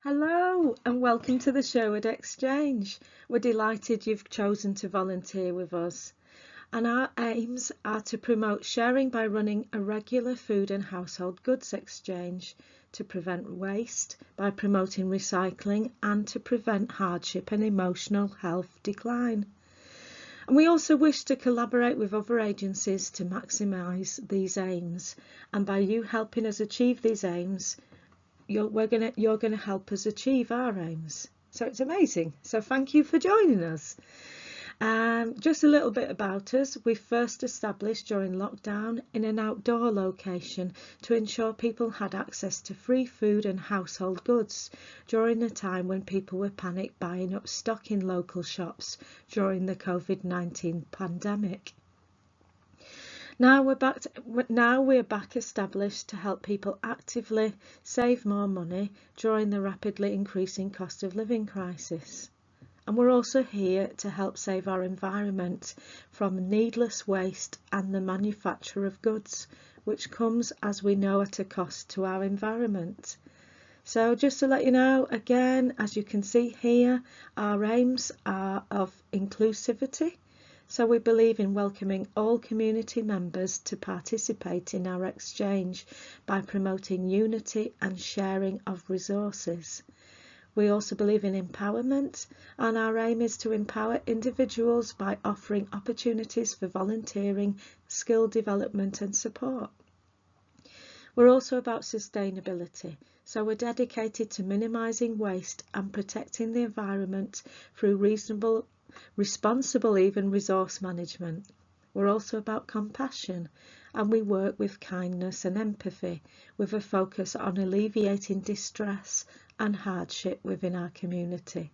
Hello and welcome to the Sherwood Exchange. We're delighted you've chosen to volunteer with us. And our aims are to promote sharing by running a regular food and household goods exchange, to prevent waste by promoting recycling, and to prevent hardship and emotional health decline. And we also wish to collaborate with other agencies to maximise these aims. And by you helping us achieve these aims, you're going to help us achieve our aims. So it's amazing. So thank you for joining us. Just a little bit about us. We first established during lockdown in an outdoor location to ensure people had access to free food and household goods during a time when people were panic buying up stock in local shops during the COVID-19 pandemic. Now we're back established to help people actively save more money during the rapidly increasing cost of living crisis. And we're also here to help save our environment from needless waste and the manufacture of goods, which comes, as we know, at a cost to our environment. So just to let you know, again, as you can see here, our aims are of inclusivity. So we believe in welcoming all community members to participate in our exchange by promoting unity and sharing of resources. We also believe in empowerment, and our aim is to empower individuals by offering opportunities for volunteering, skill development and support. We're also about sustainability, so we're dedicated to minimising waste and protecting the environment through responsible resource management. We're also about compassion, and we work with kindness and empathy with a focus on alleviating distress and hardship within our community.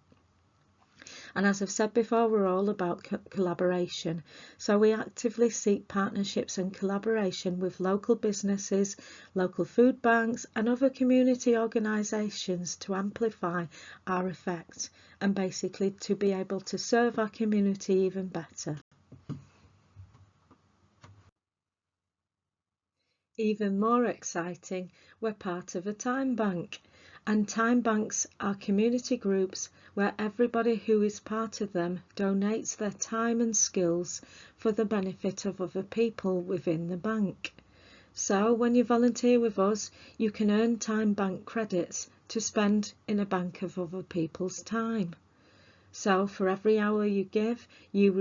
And as I've said before, we're all about collaboration. So we actively seek partnerships and collaboration with local businesses, local food banks and other community organisations to amplify our effect and basically to be able to serve our community even better. Even more exciting, we're part of a time bank. And time banks are community groups where everybody who is part of them donates their time and skills for the benefit of other people within the bank. So when you volunteer with us, you can earn time bank credits to spend in a bank of other people's time. So for every hour you give, you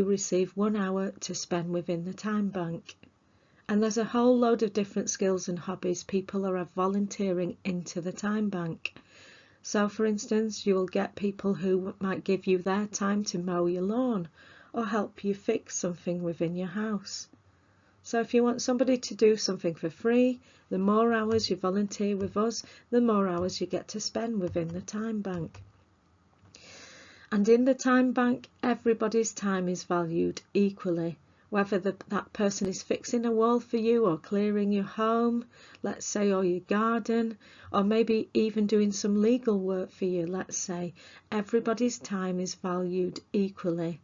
receive 1 hour to spend within the time bank. And there's a whole load of different skills and hobbies people are volunteering into the time bank. So for instance, you will get people who might give you their time to mow your lawn or help you fix something within your house. So if you want somebody to do something for free, the more hours you volunteer with us, the more hours you get to spend within the time bank. And in the time bank, everybody's time is valued equally. Whether that person is fixing a wall for you or clearing your home, let's say, or your garden, or maybe even doing some legal work for you, let's say, everybody's time is valued equally.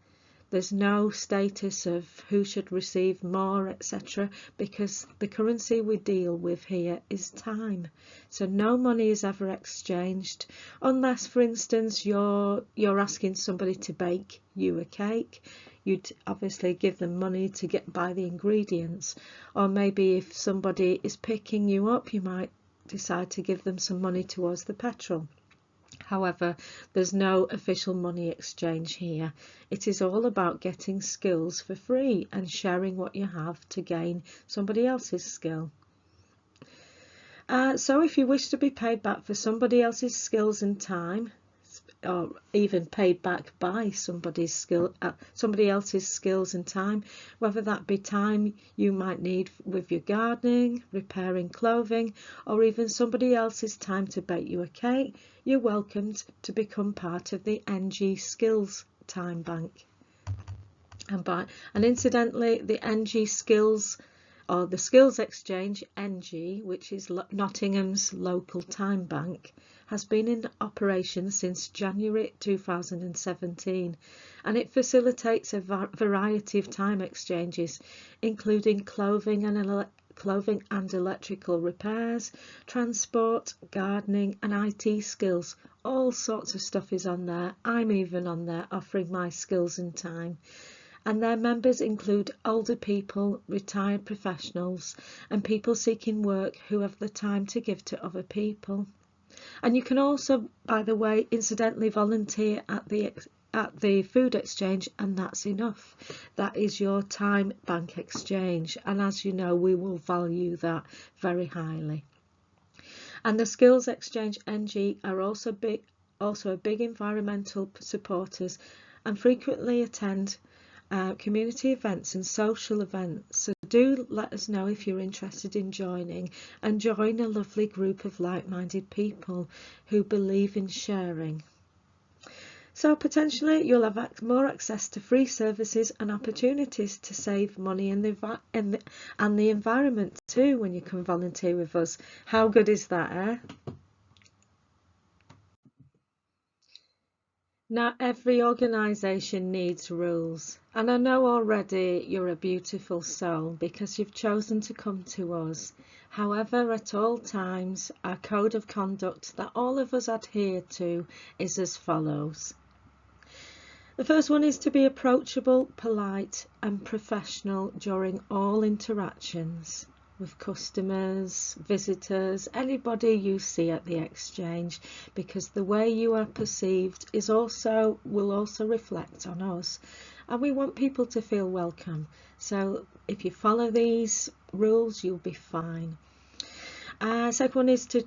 There's no status of who should receive more, etc., because the currency we deal with here is time. So no money is ever exchanged unless, for instance, you're asking somebody to bake you a cake. You'd obviously give them money to buy the ingredients, or maybe if somebody is picking you up, you might decide to give them some money towards the petrol. However, there's no official money exchange here. It is all about getting skills for free and sharing what you have to gain somebody else's skill. So if you wish to be paid back for somebody else's skills and time, or even paid back by somebody else's skills and time, whether that be time you might need with your gardening, repairing clothing, or even somebody else's time to bake you a cake, you're welcomed to become part of the NG Skills Time Bank. And incidentally, the NG Skills, or the Skills Exchange, NG, which is Nottingham's local time bank, has been in operation since January 2017, and it facilitates a variety of time exchanges, including clothing and clothing and electrical repairs, transport, gardening and IT skills. All sorts of stuff is on there. I'm even on there offering my skills and time. And their members include older people, retired professionals and people seeking work who have the time to give to other people. And you can also, by the way, incidentally volunteer at the food exchange, and that's enough. That is your time bank exchange, and as you know, we will value that very highly. And the skills exchange NG are also a big environmental supporters and frequently attend community events and social events. So do let us know if you're interested in joining, and join a lovely group of like-minded people who believe in sharing. So potentially you'll have more access to free services and opportunities to save money and the environment too when you can volunteer with us. How good is that, eh? Now, every organisation needs rules, and I know already you're a beautiful soul because you've chosen to come to us. However, at all times, our code of conduct that all of us adhere to is as follows. The first one is to be approachable, polite and professional during all interactions with customers, visitors, anybody you see at the exchange, because the way you are perceived will also reflect on us, and we want people to feel welcome. So if you follow these rules, you'll be fine. Second one is to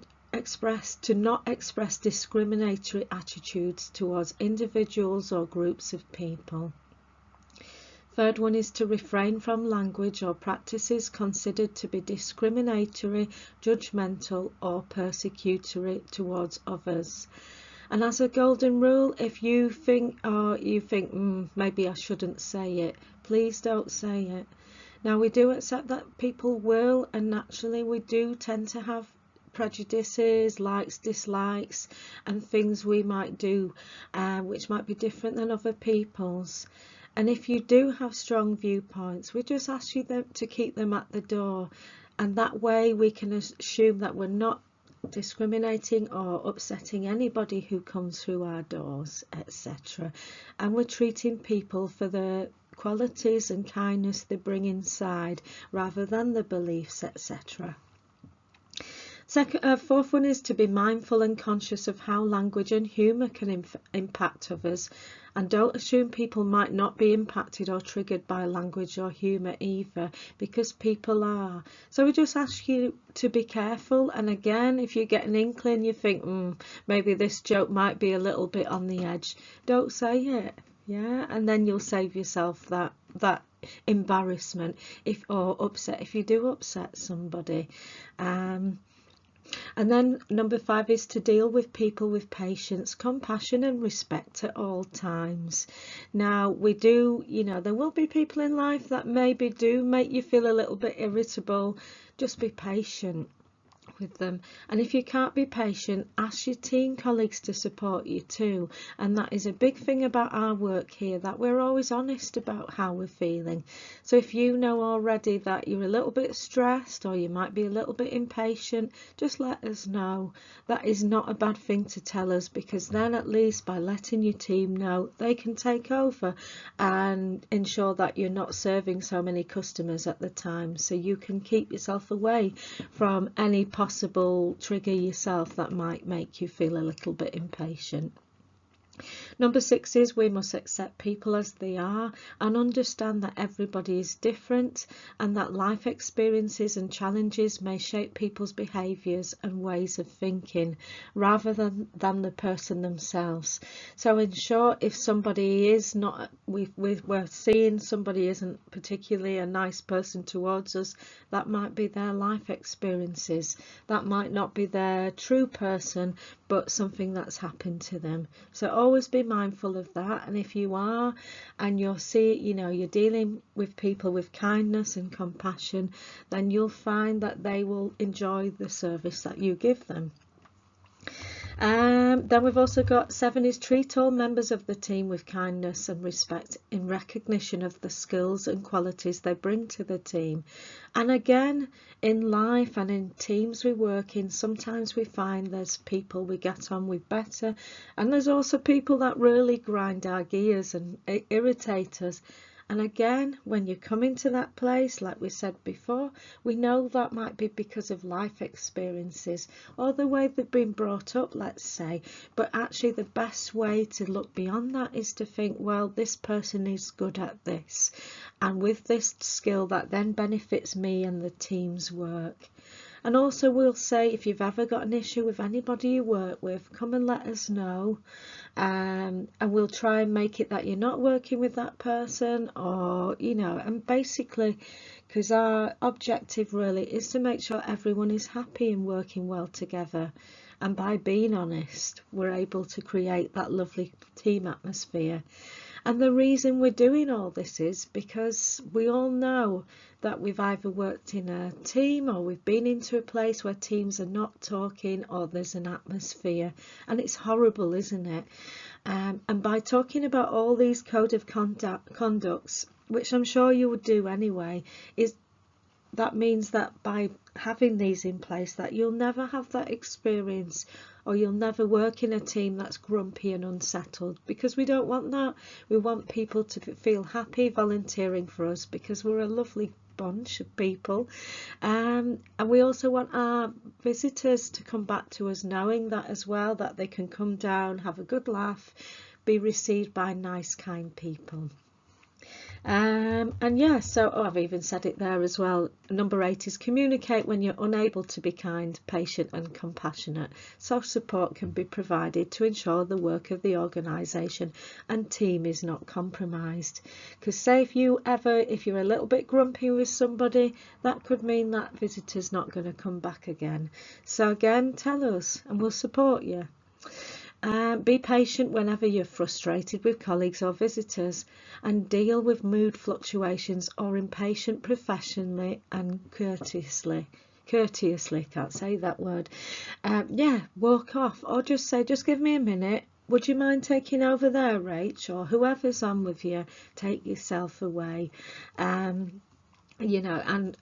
not express discriminatory attitudes towards individuals or groups of people. Third one is to refrain from language or practices considered to be discriminatory, judgmental or persecutory towards others. And as a golden rule, if you think maybe I shouldn't say it, please don't say it. Now, we do accept that people will, and naturally we do tend to have prejudices, likes, dislikes and things we might do which might be different than other people's. And if you do have strong viewpoints, we just ask you to keep them at the door, and that way we can assume that we're not discriminating or upsetting anybody who comes through our doors, etc. And we're treating people for the qualities and kindness they bring inside rather than the beliefs, etc. Fourth one is to be mindful and conscious of how language and humour can impact others, and don't assume people might not be impacted or triggered by language or humour either, because people are. So we just ask you to be careful, and again, if you get an inkling, you think maybe this joke might be a little bit on the edge, don't say it, yeah, and then you'll save yourself that embarrassment or upset if you do upset somebody. And then number 5 is to deal with people with patience, compassion and respect at all times. Now, we do, there will be people in life that maybe do make you feel a little bit irritable. Just be patient with them, and if you can't be patient, ask your team colleagues to support you too. And that is a big thing about our work here, that we're always honest about how we're feeling. So if you know already that you're a little bit stressed or you might be a little bit impatient, just let us know. That is not a bad thing to tell us, because then at least by letting your team know, they can take over and ensure that you're not serving so many customers at the time, so you can keep yourself away from any possible trigger yourself that might make you feel a little bit impatient. Number 6 is we must accept people as they are and understand that everybody is different, and that life experiences and challenges may shape people's behaviours and ways of thinking rather than the person themselves. So in short, if somebody is not, we're seeing somebody isn't particularly a nice person towards us, that might be their life experiences. That might not be their true person, but something that's happened to them. So always be mindful of that. And if you are, and you're dealing with people with kindness and compassion, then you'll find that they will enjoy the service that you give them. Then we've also got 7 is treat all members of the team with kindness and respect in recognition of the skills and qualities they bring to the team. And again, in life and in teams we work in, sometimes we find there's people we get on with better, and there's also people that really grind our gears and irritate us. And again, when you come into that place, like we said before, we know that might be because of life experiences or the way they've been brought up, let's say. But actually the best way to look beyond that is to think, well, this person is good at this, and with this skill that then benefits me and the team's work. And also we'll say, if you've ever got an issue with anybody you work with, come and let us know, and we'll try and make it that you're not working with that person, or and basically, because our objective really is to make sure everyone is happy and working well together, and by being honest we're able to create that lovely team atmosphere. And the reason we're doing all this is because we all know that we've either worked in a team or we've been into a place where teams are not talking or there's an atmosphere, and it's horrible, isn't it? And by talking about all these code of conducts, which I'm sure you would do anyway, that means that by having these in place, that you'll never have that experience, or you'll never work in a team that's grumpy and unsettled, because we don't want that. We want people to feel happy volunteering for us, because we're a lovely bunch of people, and we also want our visitors to come back to us knowing that as well, that they can come down, have a good laugh, be received by nice, kind people. And yeah, so I've even said it there as well. Number 8 is communicate when you're unable to be kind, patient and compassionate, so support can be provided to ensure the work of the organisation and team is not compromised. Because say if you're a little bit grumpy with somebody, that could mean that visitor's not going to come back again. So again, tell us and we'll support you. Be patient whenever you're frustrated with colleagues or visitors, and deal with mood fluctuations or impatient professionally and courteously, can't say that word. Walk off, or just say, just give me a minute, would you mind taking over there, Rach, or whoever's on with you, take yourself away. And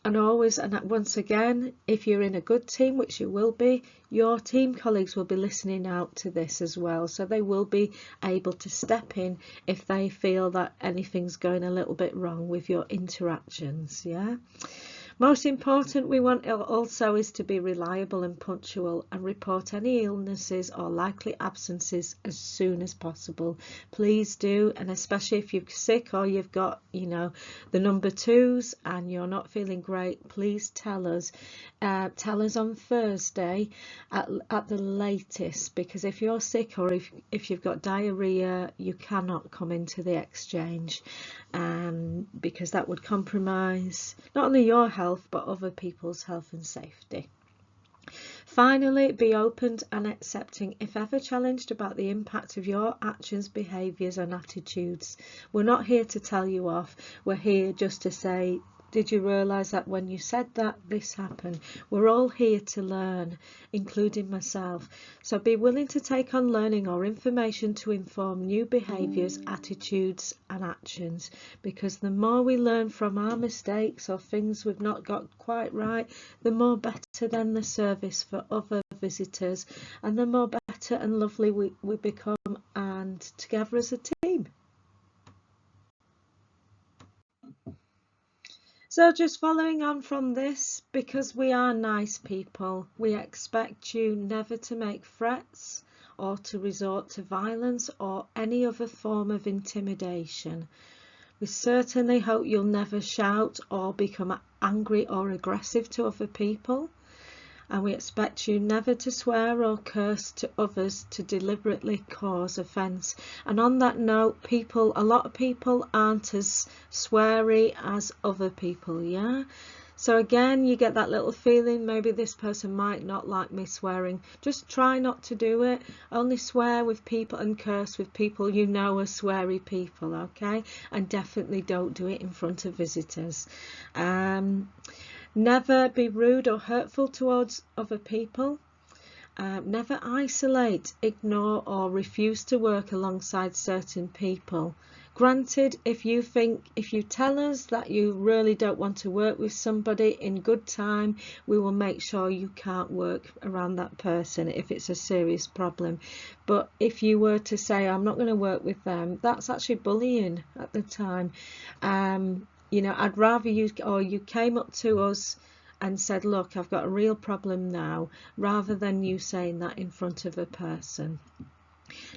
always, and once again, if you're in a good team, which you will be, your team colleagues will be listening out to this as well, so they will be able to step in if they feel that anything's going a little bit wrong with your interactions. Most important, we want also is to be reliable and punctual, and report any illnesses or likely absences as soon as possible. Please do, and especially if you're sick or you've got, the number 2s and you're not feeling great, please tell us. Tell us on Thursday at the latest, because if you're sick or if you've got diarrhea, you cannot come into the exchange, because that would compromise not only your health but other people's health and safety. Finally, be open and accepting if ever challenged about the impact of your actions, behaviours and attitudes. We're not here to tell you off, we're here just to say, did you realise that when you said that, this happened? We're all here to learn, including myself. So be willing to take on learning or information to inform new behaviours, attitudes and actions, because the more we learn from our mistakes or things we've not got quite right, the more better then the service for other visitors, and the more better and lovely we become, and together as a team. So just following on from this, because we are nice people, we expect you never to make threats or to resort to violence or any other form of intimidation. We certainly hope you'll never shout or become angry or aggressive to other people. And we expect you never to swear or curse to others to deliberately cause offence. And on that note, a lot of people aren't as sweary as other people, So again, you get that little feeling, maybe this person might not like me swearing. Just try not to do it. Only swear with people and curse with people you know are sweary people, okay? And definitely don't do it in front of visitors. Never be rude or hurtful towards other people. Never isolate, ignore or refuse to work alongside certain people. Granted, if you tell us that you really don't want to work with somebody, in good time we will make sure you can't work around that person if it's a serious problem. But if you were to say, I'm not going to work with them, that's actually bullying at the time. You know, I'd rather you came up to us and said, look, I've got a real problem now, rather than you saying that in front of a person.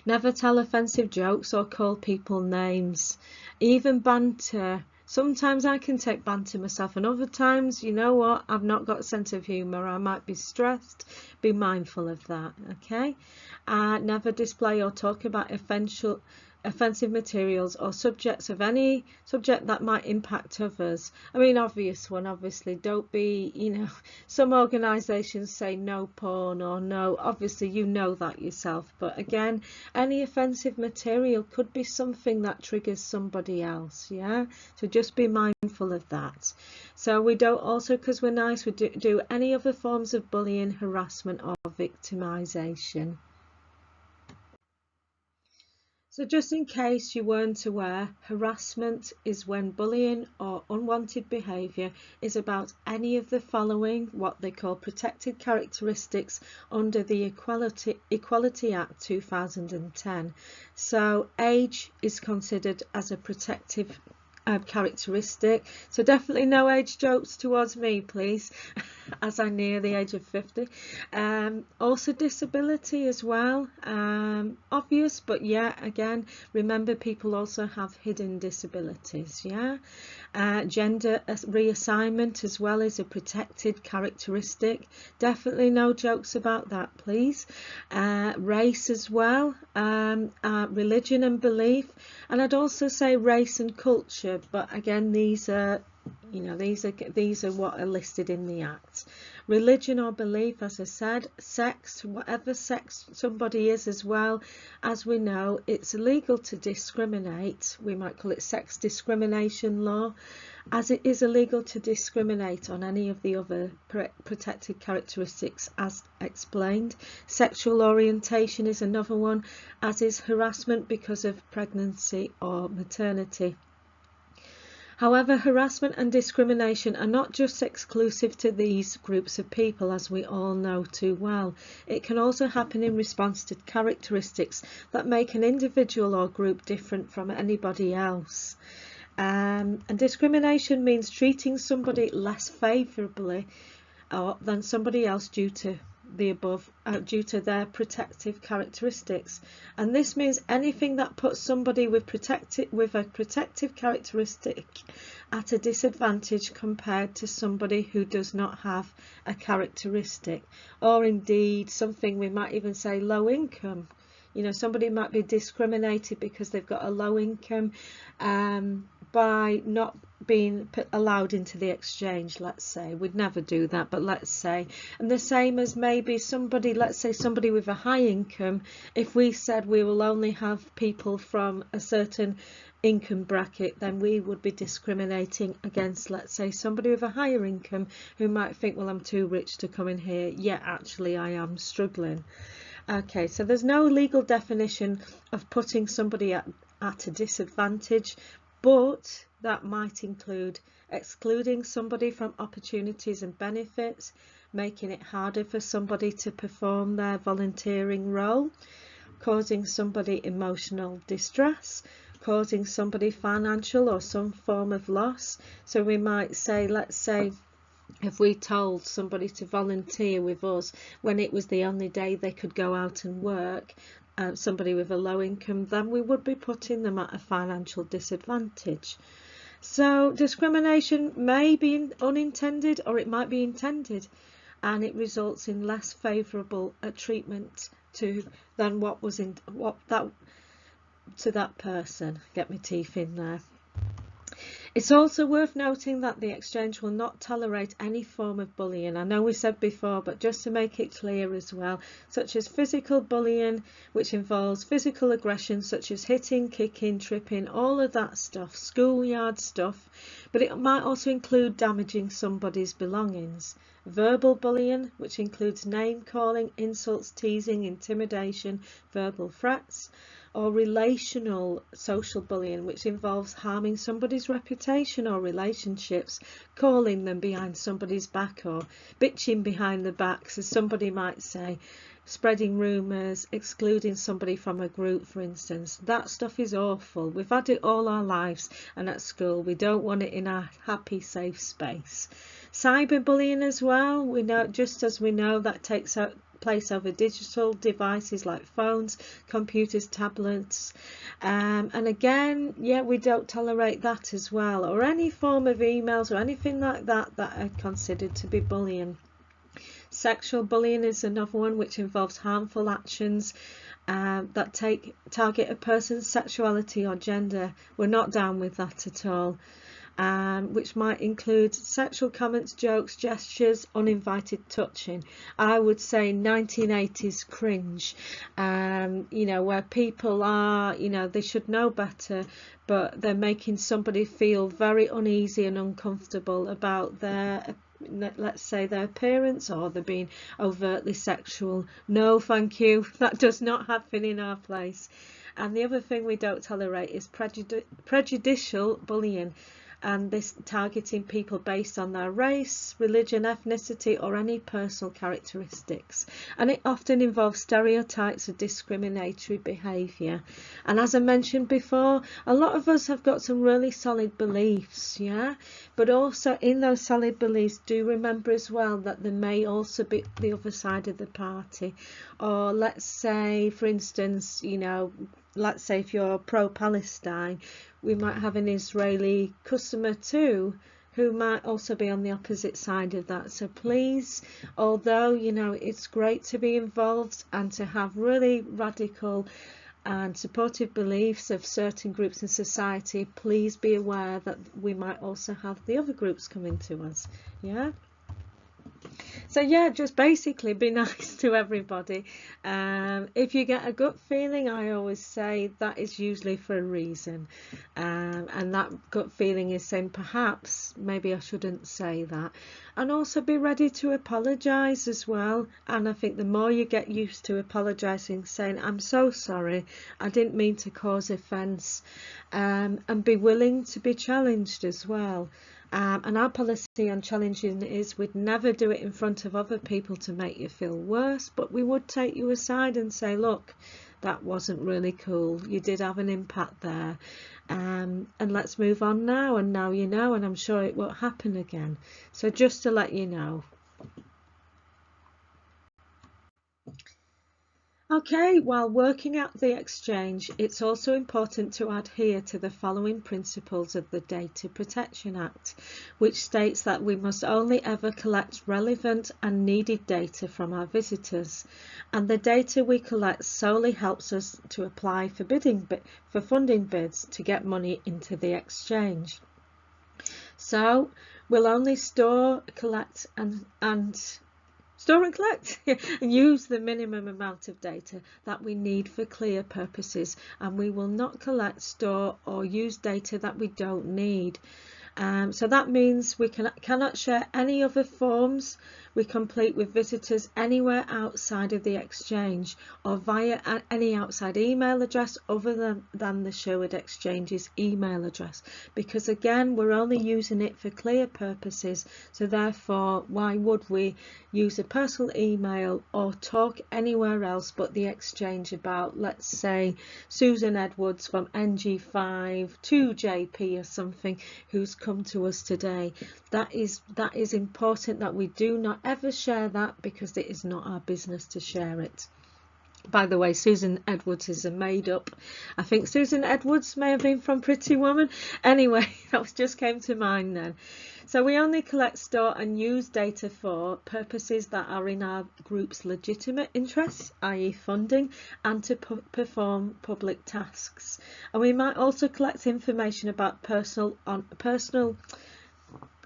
Never tell offensive jokes or call people names. Even banter. Sometimes I can take banter myself, and other times, you know what, I've not got a sense of humour. I might be stressed. Be mindful of that, okay? Never display or talk about offensive materials or subjects of any subject that might impact others. I mean, obviously, don't be, you know, some organisations say no porn or no, obviously you know that yourself, but again, any offensive material could be something that triggers somebody else, yeah? So just be mindful of that. So we don't also, because we're nice, we do any other forms of bullying, harassment or victimisation. So just in case you weren't aware, harassment is when bullying or unwanted behaviour is about any of the following, what they call protected characteristics under the Equality Act 2010. So age is considered as a protective characteristic, so definitely no age jokes towards me, please, as I near the age of 50. Also disability as well, obvious, but yeah, again, remember people also have hidden disabilities, yeah. Gender reassignment as well is a protected characteristic, definitely no jokes about that, please. Race as well, religion and belief, and I'd also say race and culture, but again, these are, you know, these are what are listed in the Act. Religion or belief, as I said, sex, whatever sex somebody is as well, as we know, it's illegal to discriminate. We might call it sex discrimination law, as it is illegal to discriminate on any of the other protected characteristics as explained. Sexual orientation is another one, as is harassment because of pregnancy or maternity. However, harassment and discrimination are not just exclusive to these groups of people, as we all know too well. It can also happen in response to characteristics that make an individual or group different from anybody else. And discrimination means treating somebody less favourably than somebody else due to the above, due to their protective characteristics, and this means anything that puts somebody with a protective characteristic at a disadvantage compared to somebody who does not have a characteristic, or indeed something we might even say low income. You know, somebody might be discriminated because they've got a low income by not being allowed into the exchange, let's say. We'd never do that, but let's say. And the same as maybe somebody, let's say somebody with a high income, if we said we will only have people from a certain income bracket, then we would be discriminating against, let's say, somebody with a higher income who might think, well, I'm too rich to come in here, yet actually I am struggling. Okay, so there's no legal definition of putting somebody at a disadvantage, but that might include excluding somebody from opportunities and benefits, making it harder for somebody to perform their volunteering role, causing somebody emotional distress, causing somebody financial or some form of loss. So we might say, let's say, if we told somebody to volunteer with us when it was the only day they could go out and work, somebody with a low income, then we would be putting them at a financial disadvantage. So discrimination may be unintended or it might be intended, and it results in less favourable treatment than what was to that person. Get my teeth in there. It's also worth noting that the Exchange will not tolerate any form of bullying. I know we said before, but just to make it clear as well, such as physical bullying, which involves physical aggression such as hitting, kicking, tripping, all of that stuff, schoolyard stuff, but it might also include damaging somebody's belongings. verbal bullying, which includes name calling, insults, teasing, intimidation, verbal threats, or relational social bullying, which involves harming somebody's reputation or relationships, calling them behind somebody's back or bitching behind the backs, as somebody might say, spreading rumours, excluding somebody from a group, for instance. That stuff is awful. We've had it all our lives, and at school we don't want it in our happy, safe space. Cyberbullying as well, we know, just as we know that takes place over digital devices like phones, computers, tablets, and again, yeah, we don't tolerate that as well, or any form of emails or anything like that that are considered to be bullying. Sexual bullying is another one, which involves harmful actions that target a person's sexuality or gender. We're not down with that at all. Which might include sexual comments, jokes, gestures, uninvited touching. I would say 1980s cringe, you know, where people are, you know, they should know better, but they're making somebody feel very uneasy and uncomfortable about their, let's say, their appearance, or they're being overtly sexual. No, thank you. That does not happen in our place. And the other thing we don't tolerate is prejudicial bullying, and this targeting people based on their race, religion, ethnicity, or any personal characteristics. And it often involves stereotypes of discriminatory behaviour. And as I mentioned before, a lot of us have got some really solid beliefs, yeah, but also in those solid beliefs, do remember as well that there may also be the other side of the party. Or let's say, for instance, you know, let's say if you're pro-Palestine, we might have an Israeli customer too who might also be on the opposite side of that. So please, although, you know, it's great to be involved and to have really radical and supportive beliefs of certain groups in society, please be aware that we might also have the other groups coming to us. Yeah. So yeah, just basically be nice to everybody. If you get a gut feeling, I always say that is usually for a reason, and that gut feeling is saying perhaps maybe I shouldn't say that. And also be ready to apologise as well. And I think the more you get used to apologising, saying I'm so sorry, I didn't mean to cause offence, and be willing to be challenged as well. And our policy on challenging is we'd never do it in front of other people to make you feel worse, but we would take you aside and say, look, that wasn't really cool, you did have an impact there, and let's move on now, and now you know, and I'm sure it won't happen again. So just to let you know. Okay, while working at the exchange, it's also important to adhere to the following principles of the Data Protection Act, which states that we must only ever collect relevant and needed data from our visitors, and the data we collect solely helps us to apply for funding bids to get money into the exchange. So we'll only store, collect and use the minimum amount of data that we need for clear purposes, and we will not collect, store or use data that we don't need. So that means we cannot share any other forms we complete with visitors anywhere outside of the exchange or via any outside email address other than the Sherwood Exchange's email address, because again we're only using it for clear purposes. So therefore, why would we use a personal email or talk anywhere else but the exchange about, let's say, Susan Edwards from NG5 to JP or something who's come to us today. That is important that we do not ever share that, because it is not our business to share it. By the way, Susan Edwards is a made up. I think Susan Edwards may have been from Pretty Woman. Anyway, that just came to mind then. So we only collect, store and use data for purposes that are in our group's legitimate interests, i.e. funding, and to perform public tasks. And we might also collect information about personal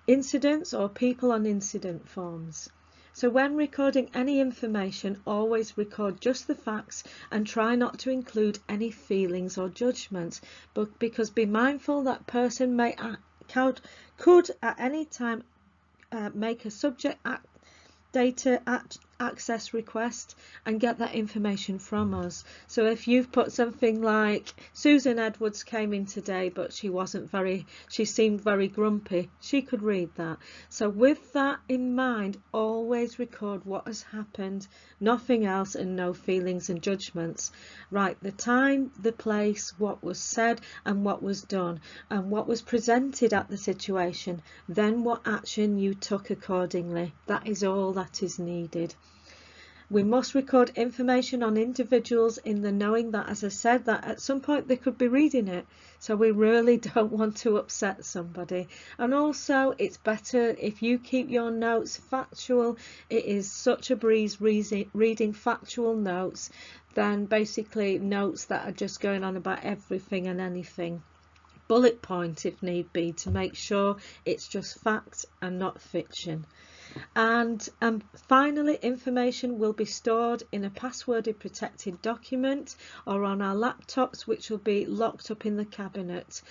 incidents or people on incident forms. So when recording any information, always record just the facts and try not to include any feelings or judgments, but because be mindful that person could at any time make a subject data access request and get that information from us. So if you've put something like Susan Edwards came in today but she seemed very grumpy, she could read that. So with that in mind, always record what has happened, nothing else, and no feelings and judgments. Write the time, the place, what was said and what was done, and what was presented at the situation, then what action you took accordingly. That is all that is needed. We must record information on individuals in the knowing that, as I said, that at some point they could be reading it. So we really don't want to upset somebody. And also, it's better if you keep your notes factual. It is such a breeze reading factual notes than basically notes that are just going on about everything and anything. Bullet point if need be, to make sure it's just fact and not fiction. And finally, information will be stored in a passworded protected document or on our laptops, which will be locked up in the cabinet.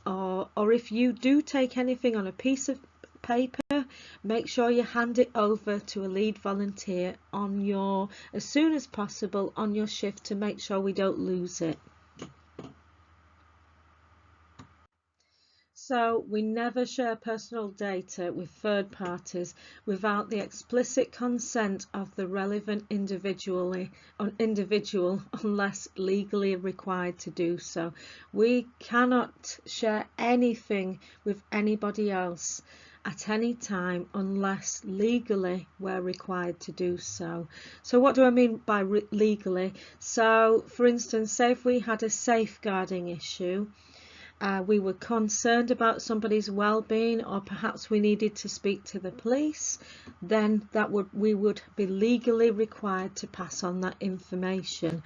Or if you do take anything on a piece of paper, make sure you hand it over to a lead volunteer as soon as possible on your shift, to make sure we don't lose it. So we never share personal data with third parties without the explicit consent of the relevant individual unless legally required to do so. We cannot share anything with anybody else at any time unless legally we're required to do so. So what do I mean by legally? So for instance, say if we had a safeguarding issue, we were concerned about somebody's well-being, or perhaps we needed to speak to the police, then we would be legally required to pass on that information,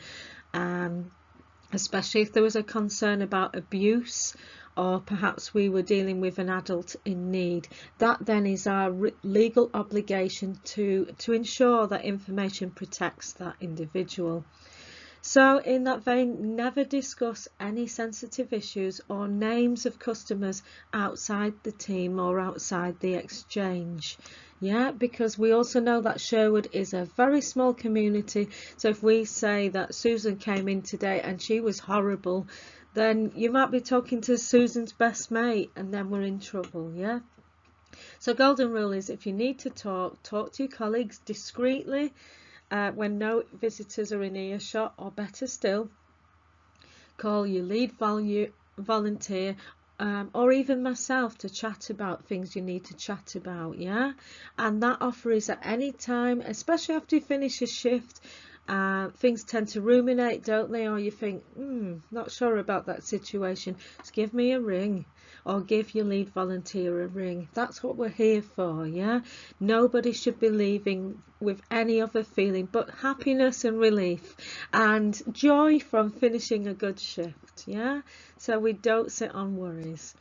especially if there was a concern about abuse, or perhaps we were dealing with an adult in need. That then is our legal obligation to ensure that information protects that individual. So in that vein, never discuss any sensitive issues or names of customers outside the team or outside the exchange. Yeah, because we also know that Sherwood is a very small community. So if we say that Susan came in today and she was horrible, then you might be talking to Susan's best mate, and then we're in trouble. Yeah. So golden rule is, if you need to talk to your colleagues discreetly, when no visitors are in earshot, or better still, call your lead volunteer or even myself to chat about things you need to chat about. Yeah, and that offer is at any time, especially after you finish a shift. Things tend to ruminate, don't they? Or you think, not sure about that situation. Just give me a ring, or give your lead volunteer a ring. That's what we're here for. Yeah, nobody should be leaving with any other feeling but happiness and relief and joy from finishing a good shift. Yeah, so we don't sit on worries.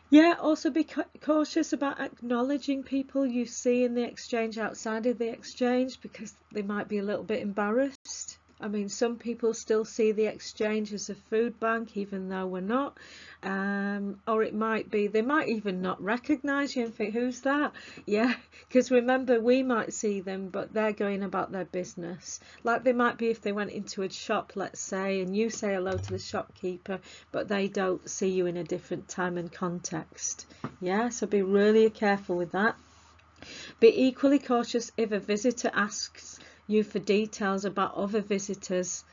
Yeah, also be cautious about acknowledging people you see in the exchange outside of the exchange, because they might be a little bit embarrassed. I mean, some people still see the exchange as a food bank, even though we're not. Or it might be, they might even not recognise you and think, who's that? Yeah, because remember, we might see them, but they're going about their business. Like they might be if they went into a shop, let's say, and you say hello to the shopkeeper, but they don't see you in a different time and context. Yeah, so be really careful with that. Be equally cautious if a visitor asks you for details about other visitors.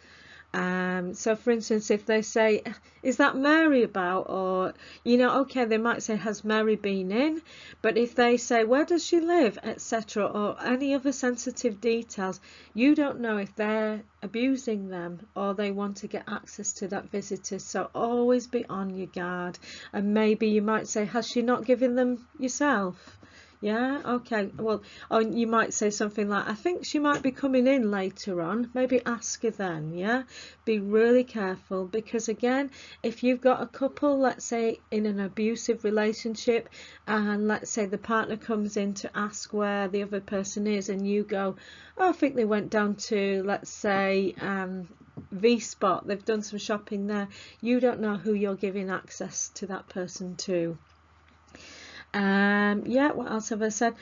So for instance, if they say, is that Mary about? Or, okay, they might say, has Mary been in? But if they say, where does she live, etc., or any other sensitive details, you don't know if they're abusing them or they want to get access to that visitor. So always be on your guard. And maybe you might say, has she not given them yourself? Yeah, okay. Well, or you might say something like, I think she might be coming in later on. Maybe ask her then, yeah? Be really careful, because again, if you've got a couple, let's say in an abusive relationship, and let's say the partner comes in to ask where the other person is, and you go, oh, I think they went down to, let's say, V-Spot. They've done some shopping there. You don't know who you're giving access to that person to. Yeah, what else have I said?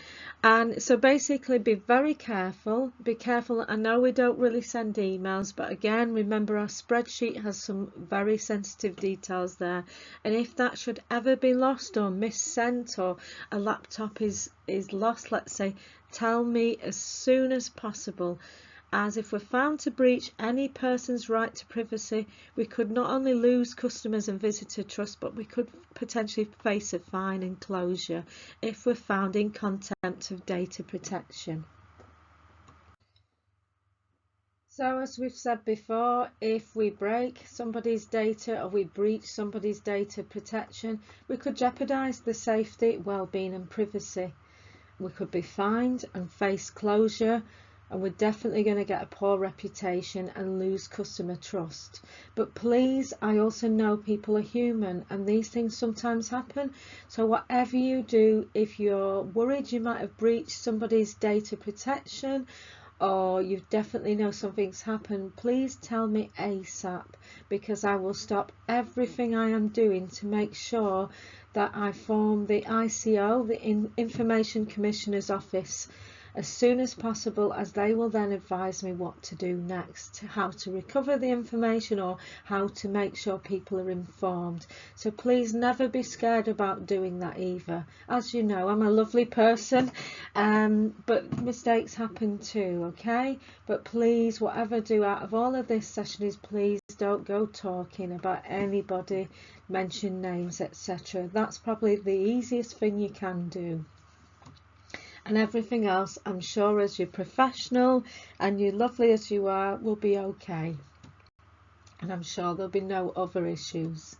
And so basically be very careful, be careful. I know we don't really send emails, but again, remember our spreadsheet has some very sensitive details there. And if that should ever be lost or missent, or a laptop is lost, let's say, tell me as soon as possible, as if we're found to breach any person's right to privacy, we could not only lose customers and visitor trust, but we could potentially face a fine and closure if we're found in contempt of data protection. So as we've said before, if we break somebody's data or we breach somebody's data protection, we could jeopardise the safety, well-being and privacy. We could be fined and face closure, and we're definitely going to get a poor reputation and lose customer trust. But please, I also know people are human and these things sometimes happen. So whatever you do, if you're worried you might have breached somebody's data protection, or you definitely know something's happened, please tell me ASAP, because I will stop everything I am doing to make sure that I form the ICO, the Information Commissioner's Office, as soon as possible, as they will then advise me what to do next, how to recover the information or how to make sure people are informed. So please never be scared about doing that either. As you know, I'm a lovely person, but mistakes happen too, okay? But please, whatever I do out of all of this session is please don't go talking about anybody, mention names, etc. That's probably the easiest thing you can do. And everything else, I'm sure, as you're professional and you're lovely as you are, will be okay. And I'm sure there'll be no other issues.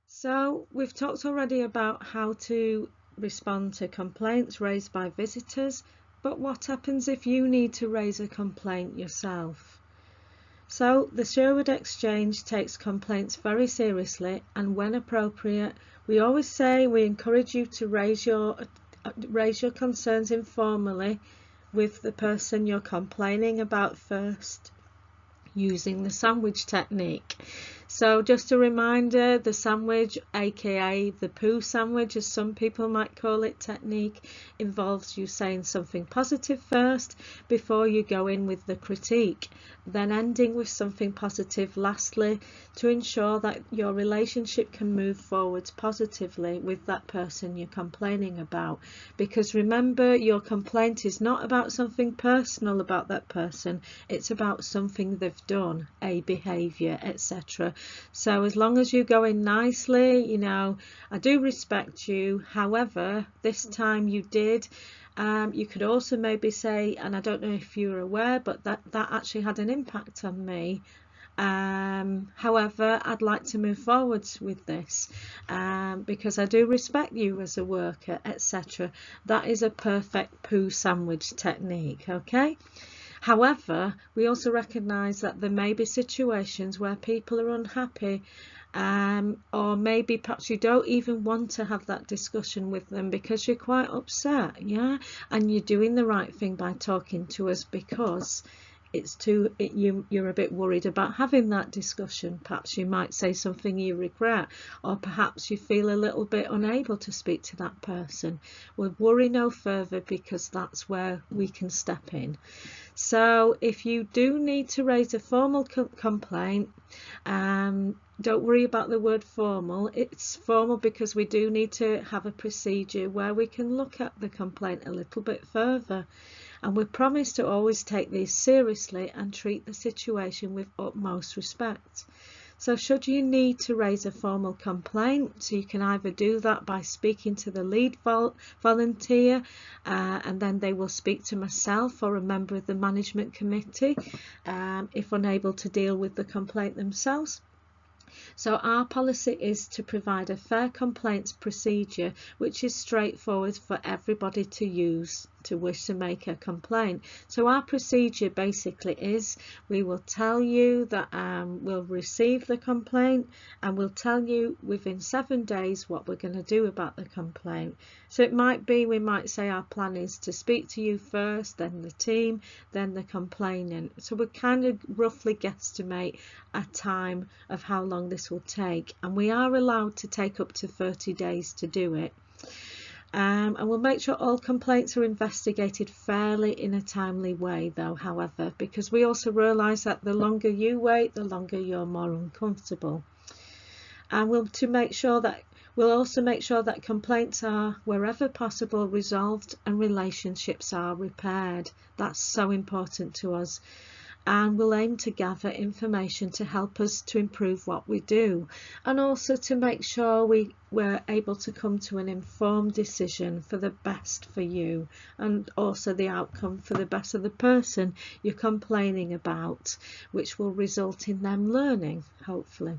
So we've talked already about how to respond to complaints raised by visitors, but what happens if you need to raise a complaint yourself? So the Sherwood Exchange takes complaints very seriously, and when appropriate, we always say we encourage you to raise your concerns informally with the person you're complaining about first, using the sandwich technique. So just a reminder, the sandwich, aka the poo sandwich as some people might call it, technique involves you saying something positive first before you go in with the critique, then ending with something positive lastly, to ensure that your relationship can move forwards positively with that person you're complaining about. Because remember, your complaint is not about something personal about that person, it's about something they've done, a behaviour, etc. So as long as you go in nicely, you know, I do respect you, however, this time you did. You could also maybe say, and I don't know if you're aware, but that actually had an impact on me. However, I'd like to move forwards with this because I do respect you as a worker, etc. That is a perfect poo sandwich technique, okay? However, we also recognise that there may be situations where people are unhappy, or maybe perhaps you don't even want to have that discussion with them because you're quite upset, yeah? And you're doing the right thing by talking to us because you're a bit worried about having that discussion. Perhaps you might say something you regret, or perhaps you feel a little bit unable to speak to that person. Well, worry no further, because that's where we can step in. So if you do need to raise a formal complaint, don't worry about the word formal. It's formal because we do need to have a procedure where we can look at the complaint a little bit further. And we promise to always take these seriously and treat the situation with utmost respect. So should you need to raise a formal complaint, so you can either do that by speaking to the lead volunteer, and then they will speak to myself or a member of the management committee if unable to deal with the complaint themselves. So our policy is to provide a fair complaints procedure which is straightforward for everybody to use. to wish to make a complaint. So our procedure basically is we will tell you that we'll receive the complaint, and we'll tell you within 7 days what we're going to do about the complaint. So it might be, we might say our plan is to speak to you first, then the team, then the complainant. So we kind of roughly guesstimate a time of how long this will take, and we are allowed to take up to 30 days to do it. And we'll make sure all complaints are investigated fairly in a timely way though, however, because we also realise that the longer you wait, the longer you're more uncomfortable. And we'll also make sure that complaints are, wherever possible, resolved and relationships are repaired. That's so important to us. And we'll aim to gather information to help us to improve what we do, and also to make sure we're able to come to an informed decision for the best for you, and also the outcome for the best of the person you're complaining about, which will result in them learning, hopefully.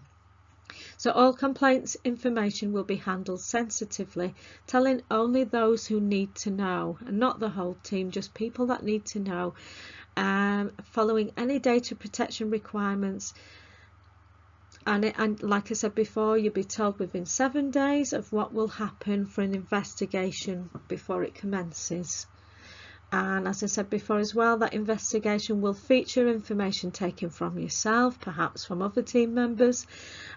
So all complaints information will be handled sensitively, telling only those who need to know, and not the whole team, just people that need to know, following any data protection requirements. And like I said before, you'll be told within 7 days of what will happen for an investigation before it commences. And as I said before as well, that investigation will feature information taken from yourself, perhaps from other team members,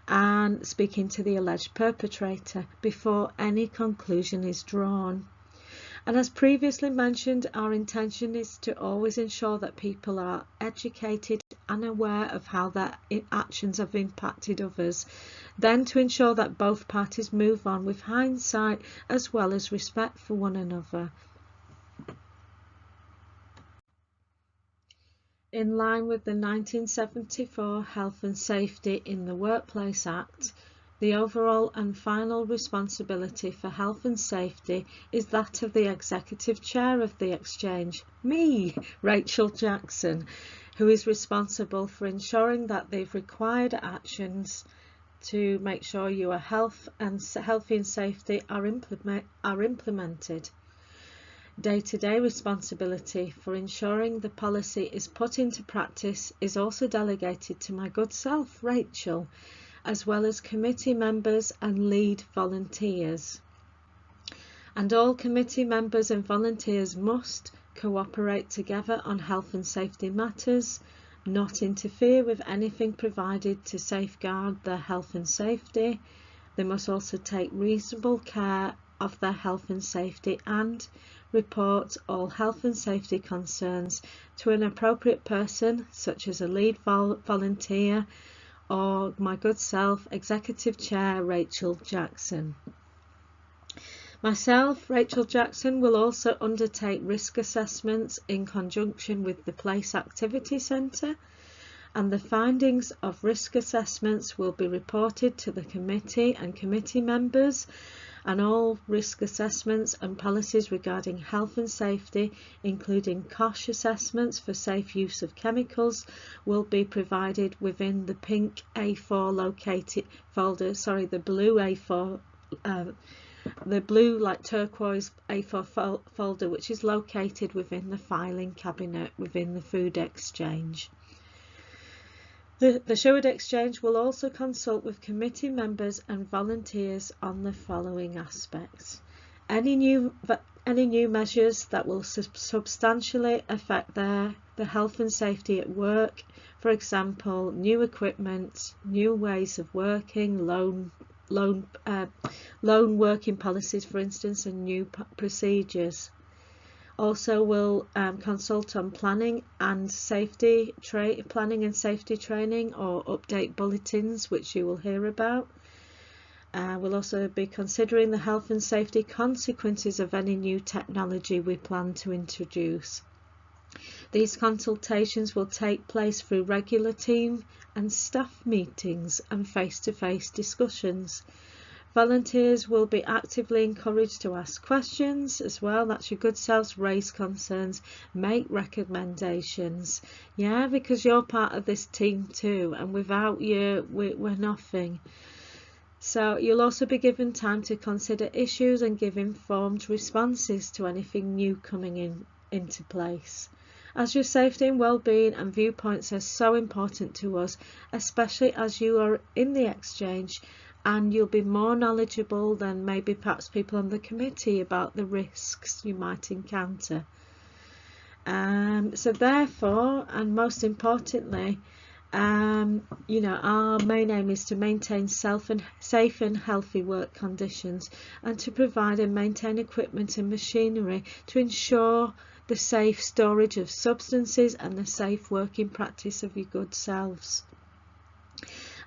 and speaking to the alleged perpetrator before any conclusion is drawn. And as previously mentioned, our intention is to always ensure that people are educated and aware of how their actions have impacted others, then to ensure that both parties move on with hindsight as well as respect for one another. In line with the 1974 Health and Safety in the Workplace Act, the overall and final responsibility for health and safety is that of the Executive Chair of the Exchange, me, Rachel Jackson, who is responsible for ensuring that the required actions to make sure your healthy and safety are implemented. Day-to-day responsibility for ensuring the policy is put into practice is also delegated to my good self, Rachel, as well as committee members and lead volunteers. And all committee members and volunteers must cooperate together on health and safety matters, not interfere with anything provided to safeguard their health and safety. They must also take reasonable care of their health and safety and report all health and safety concerns to an appropriate person, such as a lead volunteer or my good self, Executive Chair Rachel Jackson. Myself, Rachel Jackson, will also undertake risk assessments in conjunction with the Place Activity Centre, and the findings of risk assessments will be reported to the committee and committee members, and all risk assessments and policies regarding health and safety, including COSH assessments for safe use of chemicals, will be provided within the pink A4 located folder, the blue A4, the blue like turquoise A4 folder, which is located within the filing cabinet within the food exchange. The Sherwood Exchange will also consult with committee members and volunteers on the following aspects: any new measures that will substantially affect the health and safety at work, for example, new equipment, new ways of working, lone working policies, for instance, and new procedures. Also will consult on planning and safety training or update bulletins, which you will hear about. We'll also be considering the health and safety consequences of any new technology we plan to introduce. These consultations will take place through regular team and staff meetings and face-to-face discussions. Volunteers will be actively encouraged to ask questions as well. That's your good selves, raise concerns, make recommendations. Yeah, because you're part of this team too, and without you, we're nothing. So you'll also be given time to consider issues and give informed responses to anything new coming into place. As your safety and well-being and viewpoints are so important to us, especially as you are in the exchange, and you'll be more knowledgeable than maybe perhaps people on the committee about the risks you might encounter. So therefore, and most importantly, our main aim is to maintain safe and healthy work conditions, and to provide and maintain equipment and machinery to ensure the safe storage of substances and the safe working practice of your good selves.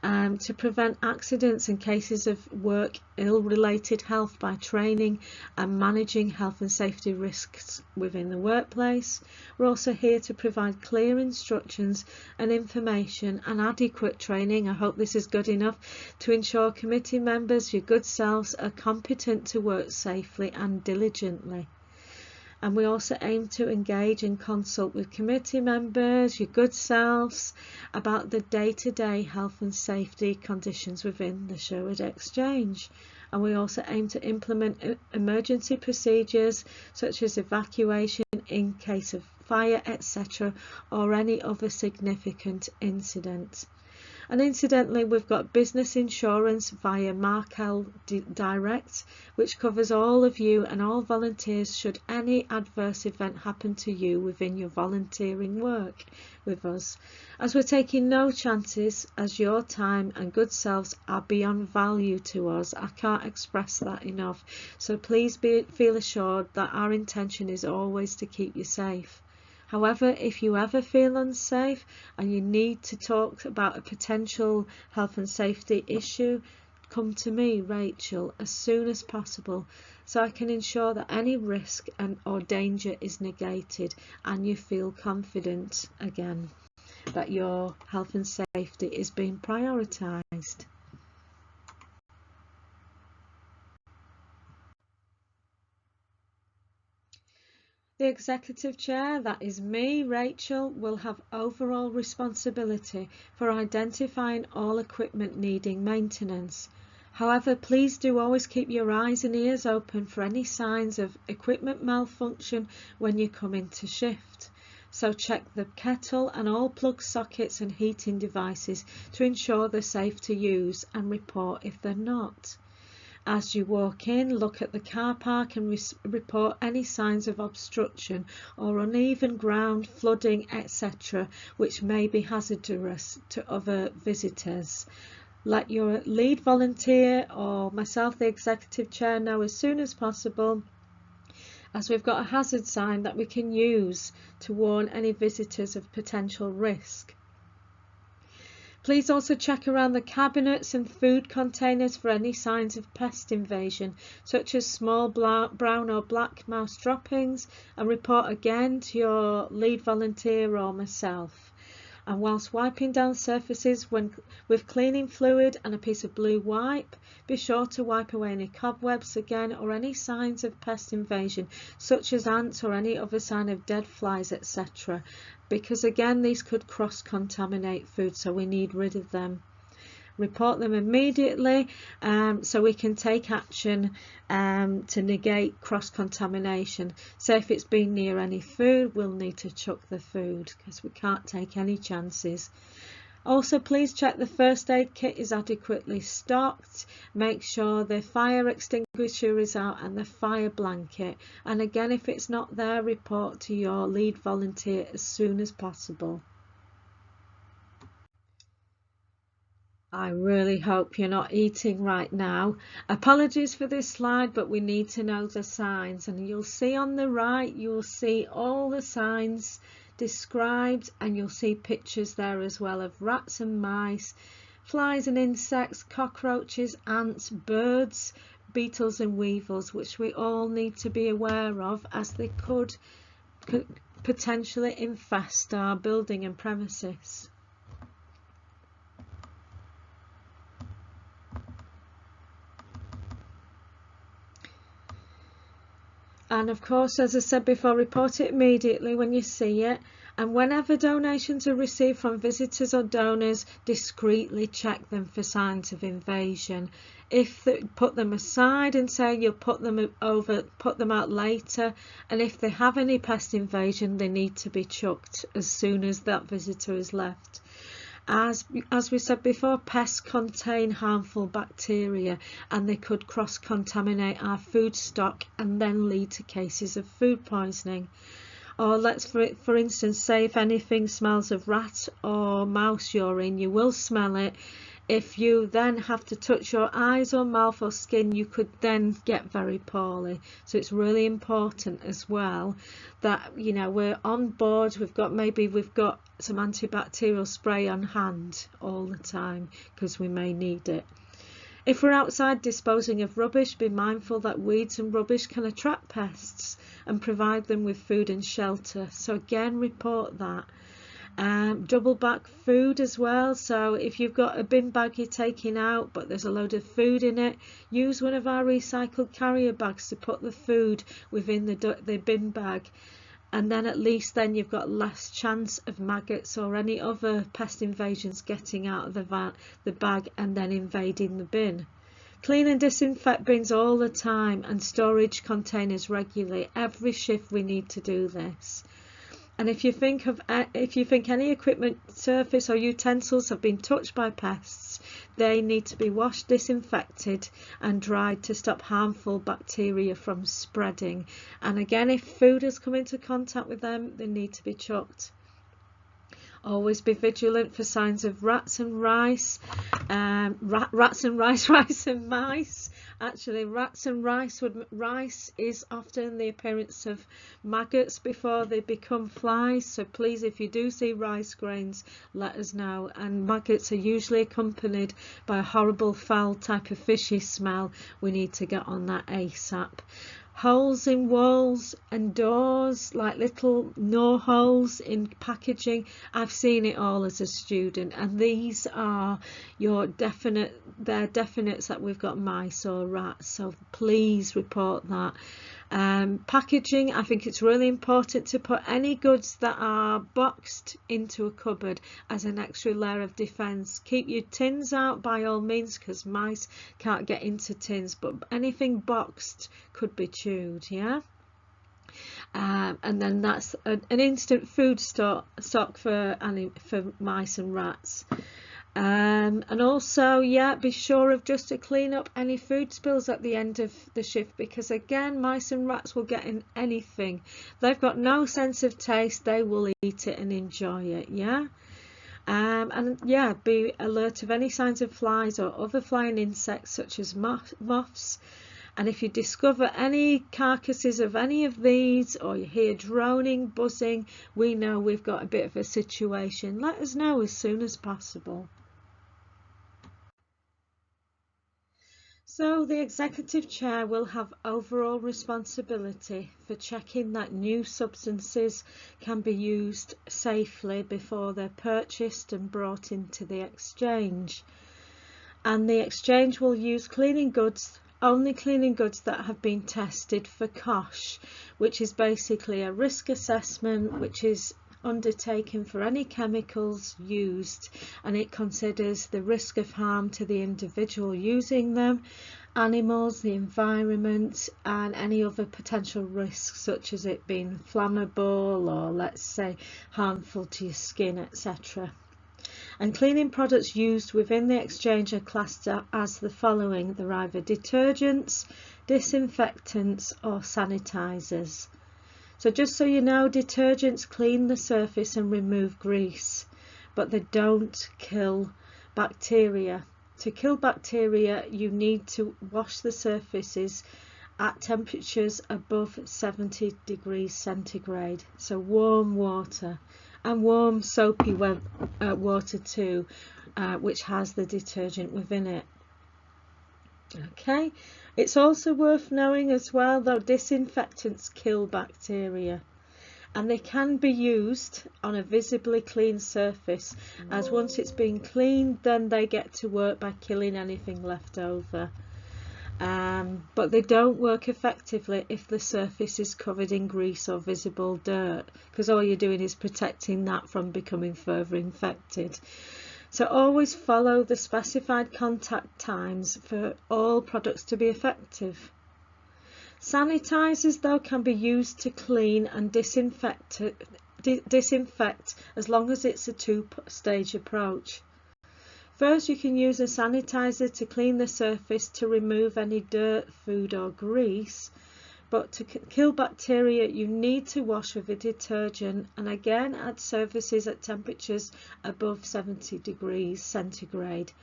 To prevent accidents and cases of work ill-related health by training and managing health and safety risks within the workplace. We're also here to provide clear instructions and information and adequate training. I hope this is good enough to ensure committee members, your good selves, are competent to work safely and diligently. And we also aim to engage and consult with committee members, your good selves, about the day-to-day health and safety conditions within the Sherwood Exchange. And we also aim to implement emergency procedures such as evacuation in case of fire, etc., or any other significant incident. And incidentally, we've got business insurance via Markel Direct, which covers all of you and all volunteers should any adverse event happen to you within your volunteering work with us. As we're taking no chances, as your time and good selves are beyond value to us. I can't express that enough. So please feel assured that our intention is always to keep you safe. However, if you ever feel unsafe and you need to talk about a potential health and safety issue, come to me, Rachel, as soon as possible, so I can ensure that any risk or danger is negated and you feel confident again that your health and safety is being prioritised. The Executive Chair, that is me, Rachel, will have overall responsibility for identifying all equipment needing maintenance. However, please do always keep your eyes and ears open for any signs of equipment malfunction when you come into shift. So check the kettle and all plug sockets and heating devices to ensure they're safe to use, and report if they're not. As you walk in, look at the car park and report any signs of obstruction or uneven ground, flooding, etc., which may be hazardous to other visitors. Let your lead volunteer or myself, the Executive Chair, know as soon as possible, as we've got a hazard sign that we can use to warn any visitors of potential risk. Please also check around the cabinets and food containers for any signs of pest invasion, such as small brown or black mouse droppings, and report again to your lead volunteer or myself. And whilst wiping down surfaces with cleaning fluid and a piece of blue wipe, be sure to wipe away any cobwebs again or any signs of pest invasion, such as ants or any other sign of dead flies, etc. Because again, these could cross-contaminate food, so we need rid of them. Report them immediately so we can take action to negate cross-contamination. So if it's been near any food, we'll need to chuck the food because we can't take any chances. Also, please check the first aid kit is adequately stocked. Make sure the fire extinguisher is out and the fire blanket. And again, if it's not there, report to your lead volunteer as soon as possible. I really hope you're not eating right now. Apologies for this slide, but we need to know the signs. And you'll see on the right, you'll see all the signs described, and you'll see pictures there as well of rats and mice, flies and insects, cockroaches, ants, birds, beetles and weevils, which we all need to be aware of, as they could potentially infest our building and premises. And of course, as I said before, report it immediately when you see it. And whenever donations are received from visitors or donors, discreetly check them for signs of invasion. Put them aside and say you'll put them out later. And if they have any pest invasion, they need to be chucked as soon as that visitor has left. As we said before, pests contain harmful bacteria and they could cross-contaminate our food stock and then lead to cases of food poisoning. Or let's, for instance, say if anything smells of rat or mouse urine, you will smell it. If you then have to touch your eyes or mouth or skin, you could then get very poorly. So it's really important as well that, you know, we're on board. We've got some antibacterial spray on hand all the time because we may need it. If we're outside disposing of rubbish, be mindful that weeds and rubbish can attract pests and provide them with food and shelter. So again, report that. Double back food as well. So if you've got a bin bag you're taking out but there's a load of food in it, use one of our recycled carrier bags to put the food within the bin bag, and then at least then you've got less chance of maggots or any other pest invasions getting out of the bag and then invading the bin. Clean and disinfect bins all the time and storage containers regularly. Every shift we need to do this. And if you think any equipment, surface or utensils have been touched by pests, they need to be washed, disinfected and dried to stop harmful bacteria from spreading. And again, if food has come into contact with them, they need to be chucked. Always be vigilant for signs of rats and rice, rice and mice. Actually, rats and rice is often the appearance of maggots before they become flies. So please, if you do see rice grains, let us know. And maggots are usually accompanied by a horrible foul type of fishy smell. We need to get on that ASAP. Holes in walls and doors, like little gnaw holes in packaging. I've seen it all as a student, and these are they're definites that we've got mice or rats, so please report that. Packaging, I think it's really important to put any goods that are boxed into a cupboard as an extra layer of defence. Keep your tins out by all means because mice can't get into tins, but anything boxed could be chewed, yeah? And then that's an instant food stock for mice and rats. And also, yeah, be sure of just to clean up any food spills at the end of the shift, because again, mice and rats will get in anything. They've got no sense of taste. They will eat it and enjoy it, yeah. And yeah, be alert of any signs of flies or other flying insects such as moths. And if you discover any carcasses of any of these, or you hear droning, buzzing, we know we've got a bit of a situation. Let us know as soon as possible. So the Executive Chair will have overall responsibility for checking that new substances can be used safely before they're purchased and brought into the Exchange. And the Exchange will use only cleaning goods that have been tested for COSH, which is basically a risk assessment which is undertaken for any chemicals used, and it considers the risk of harm to the individual using them, animals, the environment and any other potential risks such as it being flammable or let's say harmful to your skin, etc. And cleaning products used within the Exchange are classed as the following. They're either detergents, disinfectants or sanitisers. So just so you know, detergents clean the surface and remove grease, but they don't kill bacteria. To kill bacteria, you need to wash the surfaces at temperatures above 70 degrees centigrade. So warm water and warm soapy water too, which has the detergent within it. Okay, it's also worth knowing as well though disinfectants kill bacteria, and they can be used on a visibly clean surface, as once it's been cleaned then they get to work by killing anything left over. but they don't work effectively if the surface is covered in grease or visible dirt, because all you're doing is protecting that from becoming further infected. So always follow the specified contact times for all products to be effective. Sanitizers, though, can be used to clean and disinfect as long as it's a two-stage approach. First, you can use a sanitizer to clean the surface to remove any dirt, food or grease, but to kill bacteria you need to wash with a detergent, and again at surfaces at temperatures above 70 degrees centigrade.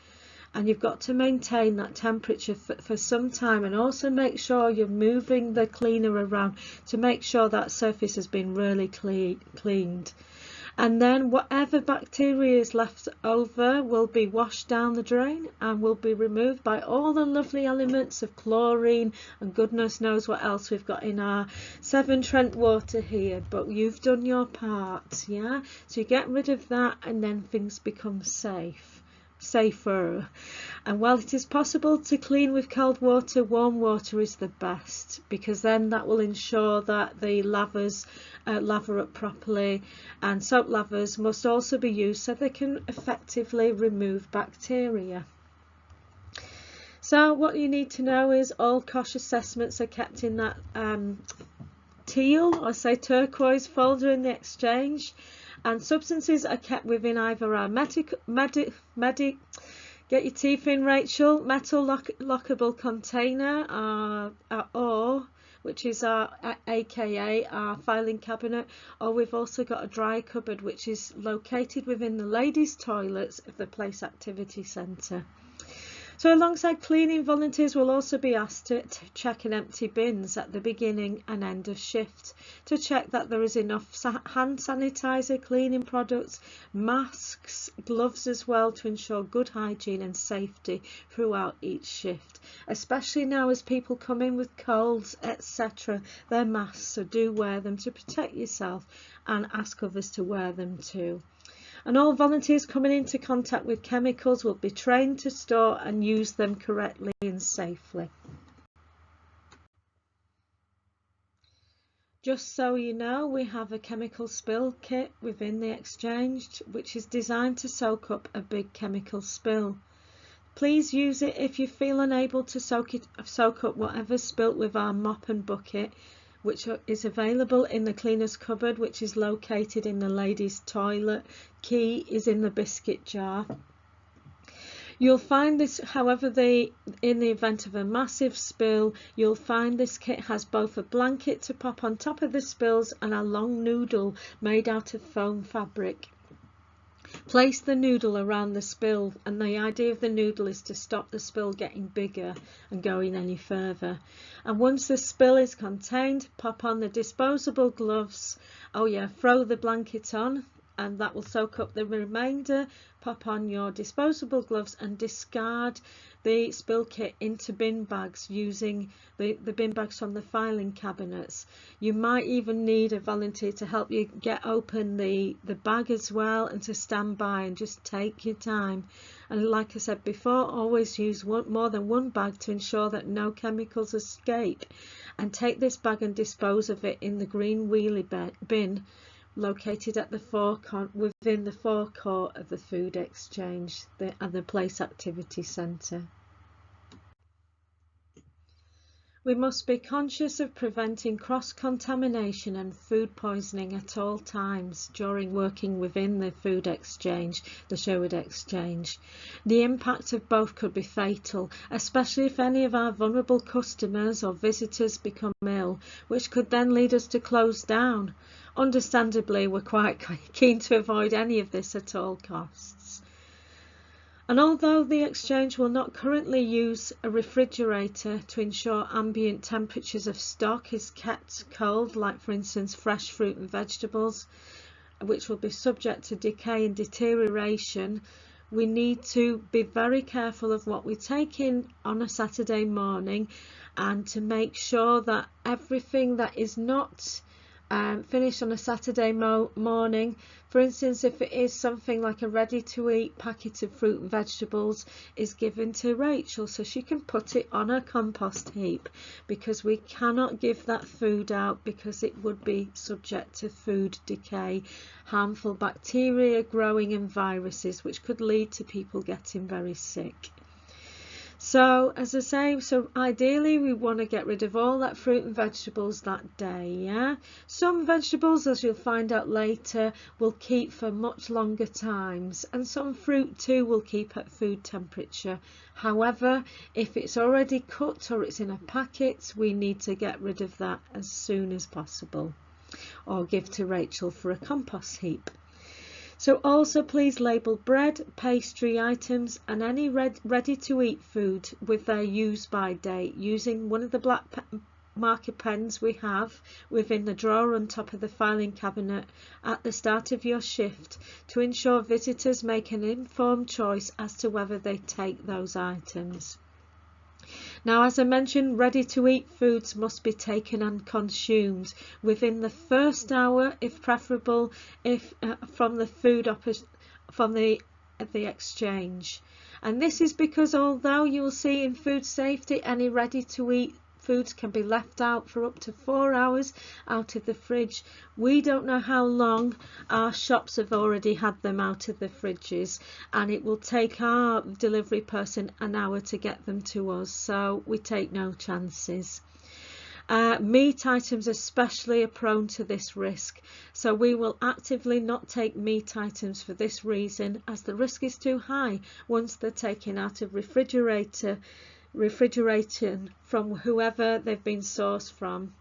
And you've got to maintain that temperature for some time, and also make sure you're moving the cleaner around to make sure that surface has been really cleaned. And then whatever bacteria is left over will be washed down the drain and will be removed by all the lovely elements of chlorine and goodness knows what else we've got in our Severn Trent water here. But you've done your part, yeah? So you get rid of that and then things become safer. And while it is possible to clean with cold water, warm water is the best, because then that will ensure that the lavers lather up properly, and soap lavers must also be used so they can effectively remove bacteria. So what you need to know is all COSH assessments are kept in that teal, or say turquoise folder in the Exchange, and substances are kept within either our get your teeth in, Rachel, metal lockable container, or which is our aka our filing cabinet, or we've also got a dry cupboard which is located within the ladies' toilets of the Place Activity Centre. So alongside cleaning, volunteers will also be asked to check and empty bins at the beginning and end of shift to check that there is enough hand sanitizer, cleaning products, masks, gloves as well, to ensure good hygiene and safety throughout each shift, especially now as people come in with colds, etc. They're masks, so do wear them to protect yourself and ask others to wear them too. And all volunteers coming into contact with chemicals will be trained to store and use them correctly and safely. Just so you know, we have a chemical spill kit within the Exchange, which is designed to soak up a big chemical spill. Please use it if you feel unable to soak up whatever's spilt with our mop and bucket, which is available in the cleaner's cupboard, which is located in the ladies' toilet. Key is in the biscuit jar. You'll find this, however, in the event of a massive spill, you'll find this kit has both a blanket to pop on top of the spills and a long noodle made out of foam fabric. Place the noodle around the spill, and the idea of the noodle is to stop the spill getting bigger and going any further. And once the spill is contained, pop on the disposable gloves. Oh yeah, throw the blanket on and that will soak up the remainder. Pop on your disposable gloves and discard the spill kit into bin bags using the bin bags from the filing cabinets. You might even need a volunteer to help you get open the bag as well, and to stand by and just take your time. And like I said before, always use more than one bag to ensure that no chemicals escape, and take this bag and dispose of it in the green wheelie bin located at the within the forecourt of the Food Exchange and the Place Activity Centre. We must be conscious of preventing cross-contamination and food poisoning at all times during working within the Food Exchange, the Sherwood Exchange. The impact of both could be fatal, especially if any of our vulnerable customers or visitors become ill, which could then lead us to close down. Understandably, we're quite keen to avoid any of this at all costs. And although the Exchange will not currently use a refrigerator to ensure ambient temperatures of stock is kept cold, like for instance fresh fruit and vegetables, which will be subject to decay and deterioration, we need to be very careful of what we take in on a Saturday morning, and to make sure that everything that is not finished on a Saturday morning. For instance, if it is something like a ready-to-eat packet of fruit and vegetables is given to Rachel so she can put it on her compost heap, because we cannot give that food out because it would be subject to food decay, harmful bacteria growing and viruses, which could lead to people getting very sick. So as I say, so ideally we want to get rid of all that fruit and vegetables that day. Yeah, some vegetables, as you'll find out later, will keep for much longer times, and some fruit too will keep at food temperature. However, if it's already cut or it's in a packet, we need to get rid of that as soon as possible, or give to Rachel for a compost heap. So also please label bread, pastry items and any ready-to-eat food with their use by date using one of the black marker pens we have within the drawer on top of the filing cabinet at the start of your shift, to ensure visitors make an informed choice as to whether they take those items. Now, as I mentioned, ready-to-eat foods must be taken and consumed within the first hour, if preferable, from the exchange. And this is because although you will see in food safety any ready-to-eat foods can be left out for up to 4 hours out of the fridge, we don't know how long our shops have already had them out of the fridges, and it will take our delivery person an hour to get them to us, so we take no chances. Meat items especially are prone to this risk, so we will actively not take meat items for this reason, as the risk is too high once they're taken out of refrigeration from whoever they've been sourced from.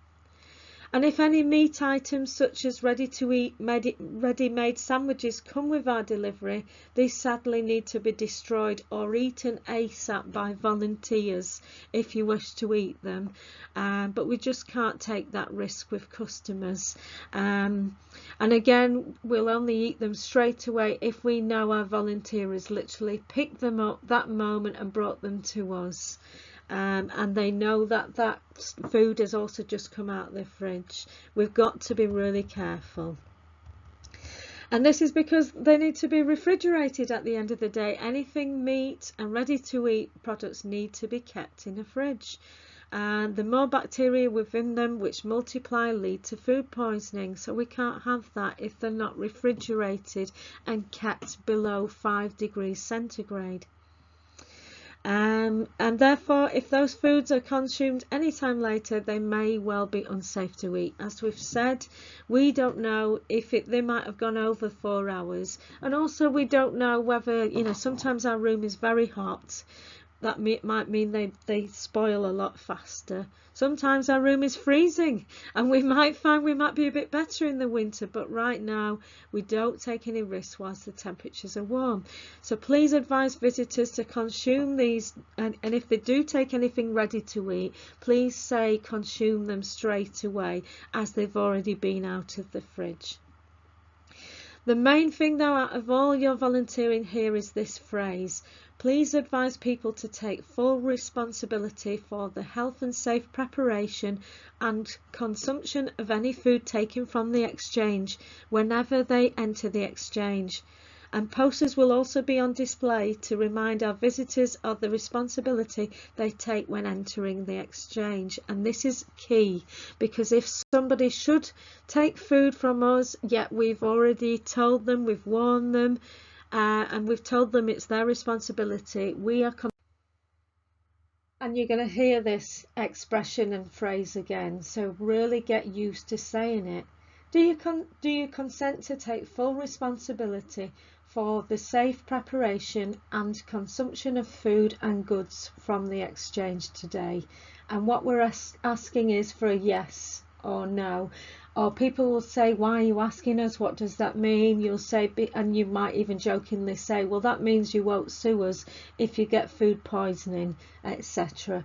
And if any meat items such as ready-to-eat ready-made sandwiches come with our delivery, these sadly need to be destroyed or eaten ASAP by volunteers if you wish to eat them. But we just can't take that risk with customers. And again, we'll only eat them straight away if we know our volunteer has literally picked them up that moment and brought them to us. And they know that that food has also just come out of the fridge. We've got to be really careful. And this is because they need to be refrigerated at the end of the day. Anything meat and ready to eat products need to be kept in a fridge. And the more bacteria within them which multiply lead to food poisoning, so we can't have that if they're not refrigerated and kept below 5 degrees centigrade. And therefore, if those foods are consumed any time later, they may well be unsafe to eat. As we've said, we don't know if they might have gone over 4 hours, and also we don't know whether, sometimes our room is very hot. That might mean they spoil a lot faster. Sometimes our room is freezing, and we might find we might be a bit better in the winter, but right now we don't take any risks whilst the temperatures are warm. So please advise visitors to consume these, and if they do take anything ready to eat, please say consume them straight away as they've already been out of the fridge. The main thing though out of all your volunteering here is this phrase: please advise people to take full responsibility for the health and safe preparation and consumption of any food taken from the exchange whenever they enter the exchange. And posters will also be on display to remind our visitors of the responsibility they take when entering the exchange. And this is key, because if somebody should take food from us, yet we've already told them, we've warned them, and we've told them it's their responsibility, we are and you're going to hear this expression and phrase again, so really get used to saying it. Do you consent to take full responsibility for the safe preparation and consumption of food and goods from the exchange today? And what we're asking is for a yes or no. Or people will say, why are you asking us? What does that mean? You'll say, and you might even jokingly say, well, that means you won't sue us if you get food poisoning, etc.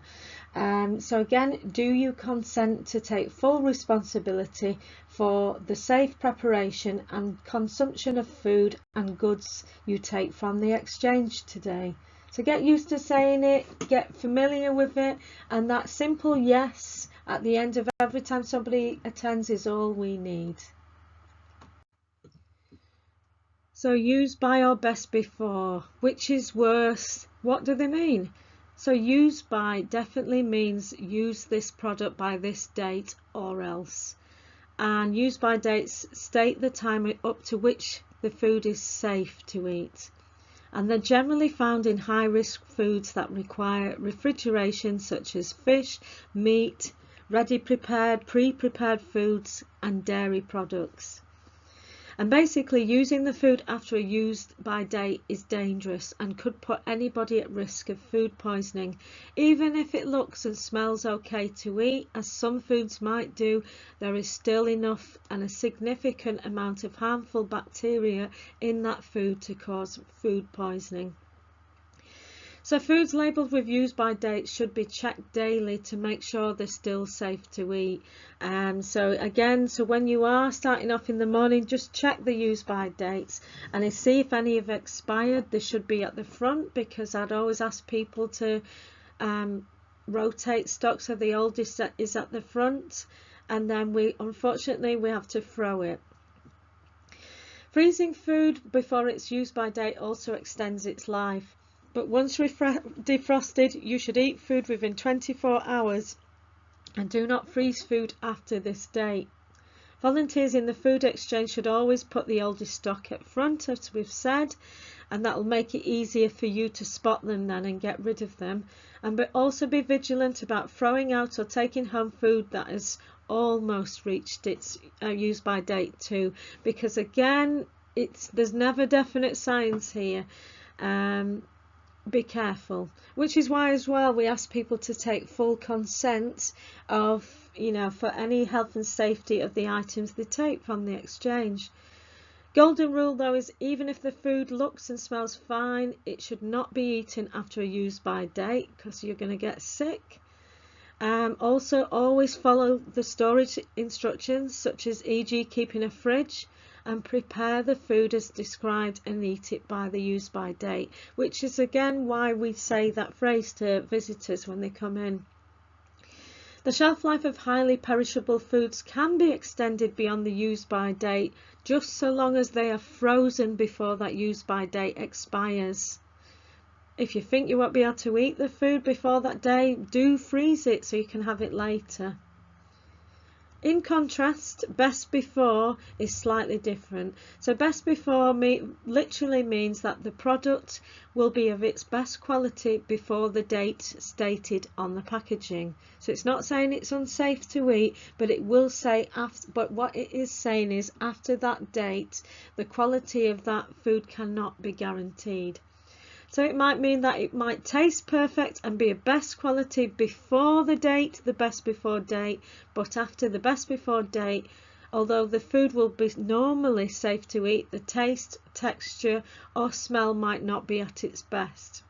So again, do you consent to take full responsibility for the safe preparation and consumption of food and goods you take from the exchange today? So get used to saying it, get familiar with it, and that simple yes at the end of every time somebody attends is all we need. So use by or best before, which is worse? What do they mean? So use by definitely means use this product by this date or else. And use by dates state the time up to which the food is safe to eat. And they're generally found in high-risk foods that require refrigeration, such as fish, meat, ready-prepared, pre-prepared foods and dairy products. And basically using the food after a used by date is dangerous and could put anybody at risk of food poisoning. Even if it looks and smells okay to eat, as some foods might do, there is still enough and a significant amount of harmful bacteria in that food to cause food poisoning. So foods labelled with use by date should be checked daily to make sure they're still safe to eat. So when you are starting off in the morning, just check the use by dates and see if any have expired. They should be at the front, because I'd always ask people to rotate stock so the oldest is at the front, and then unfortunately we have to throw it. Freezing food before its use by date also extends its life. But once defrosted, you should eat food within 24 hours and do not freeze food after this date. Volunteers in the food exchange should always put the oldest stock at front, as we've said, and that will make it easier for you to spot them then and get rid of them. But also be vigilant about throwing out or taking home food that has almost reached its use by date too, because again, there's never definite science here. Be careful, which is why as well we ask people to take full consent of, for any health and safety of the items they take from the exchange. Golden rule though is, even if the food looks and smells fine, it should not be eaten after a use by date, because you're going to get sick. Also always follow the storage instructions, such as e.g. keeping a fridge, and prepare the food as described and eat it by the use by date, which is again why we say that phrase to visitors when they come in. The shelf life of highly perishable foods can be extended beyond the use by date, just so long as they are frozen before that use by date expires. If you think you won't be able to eat the food before that day, do freeze it so you can have it later. In contrast, best before is slightly different. So best before literally means that the product will be of its best quality before the date stated on the packaging. So it's not saying it's unsafe to eat, but it will say after. But what it is saying is after that date, the quality of that food cannot be guaranteed. So it might mean that it might taste perfect and be a best quality before the date, the best before date, but after the best before date, although the food will be normally safe to eat, the taste, texture or smell might not be at its best.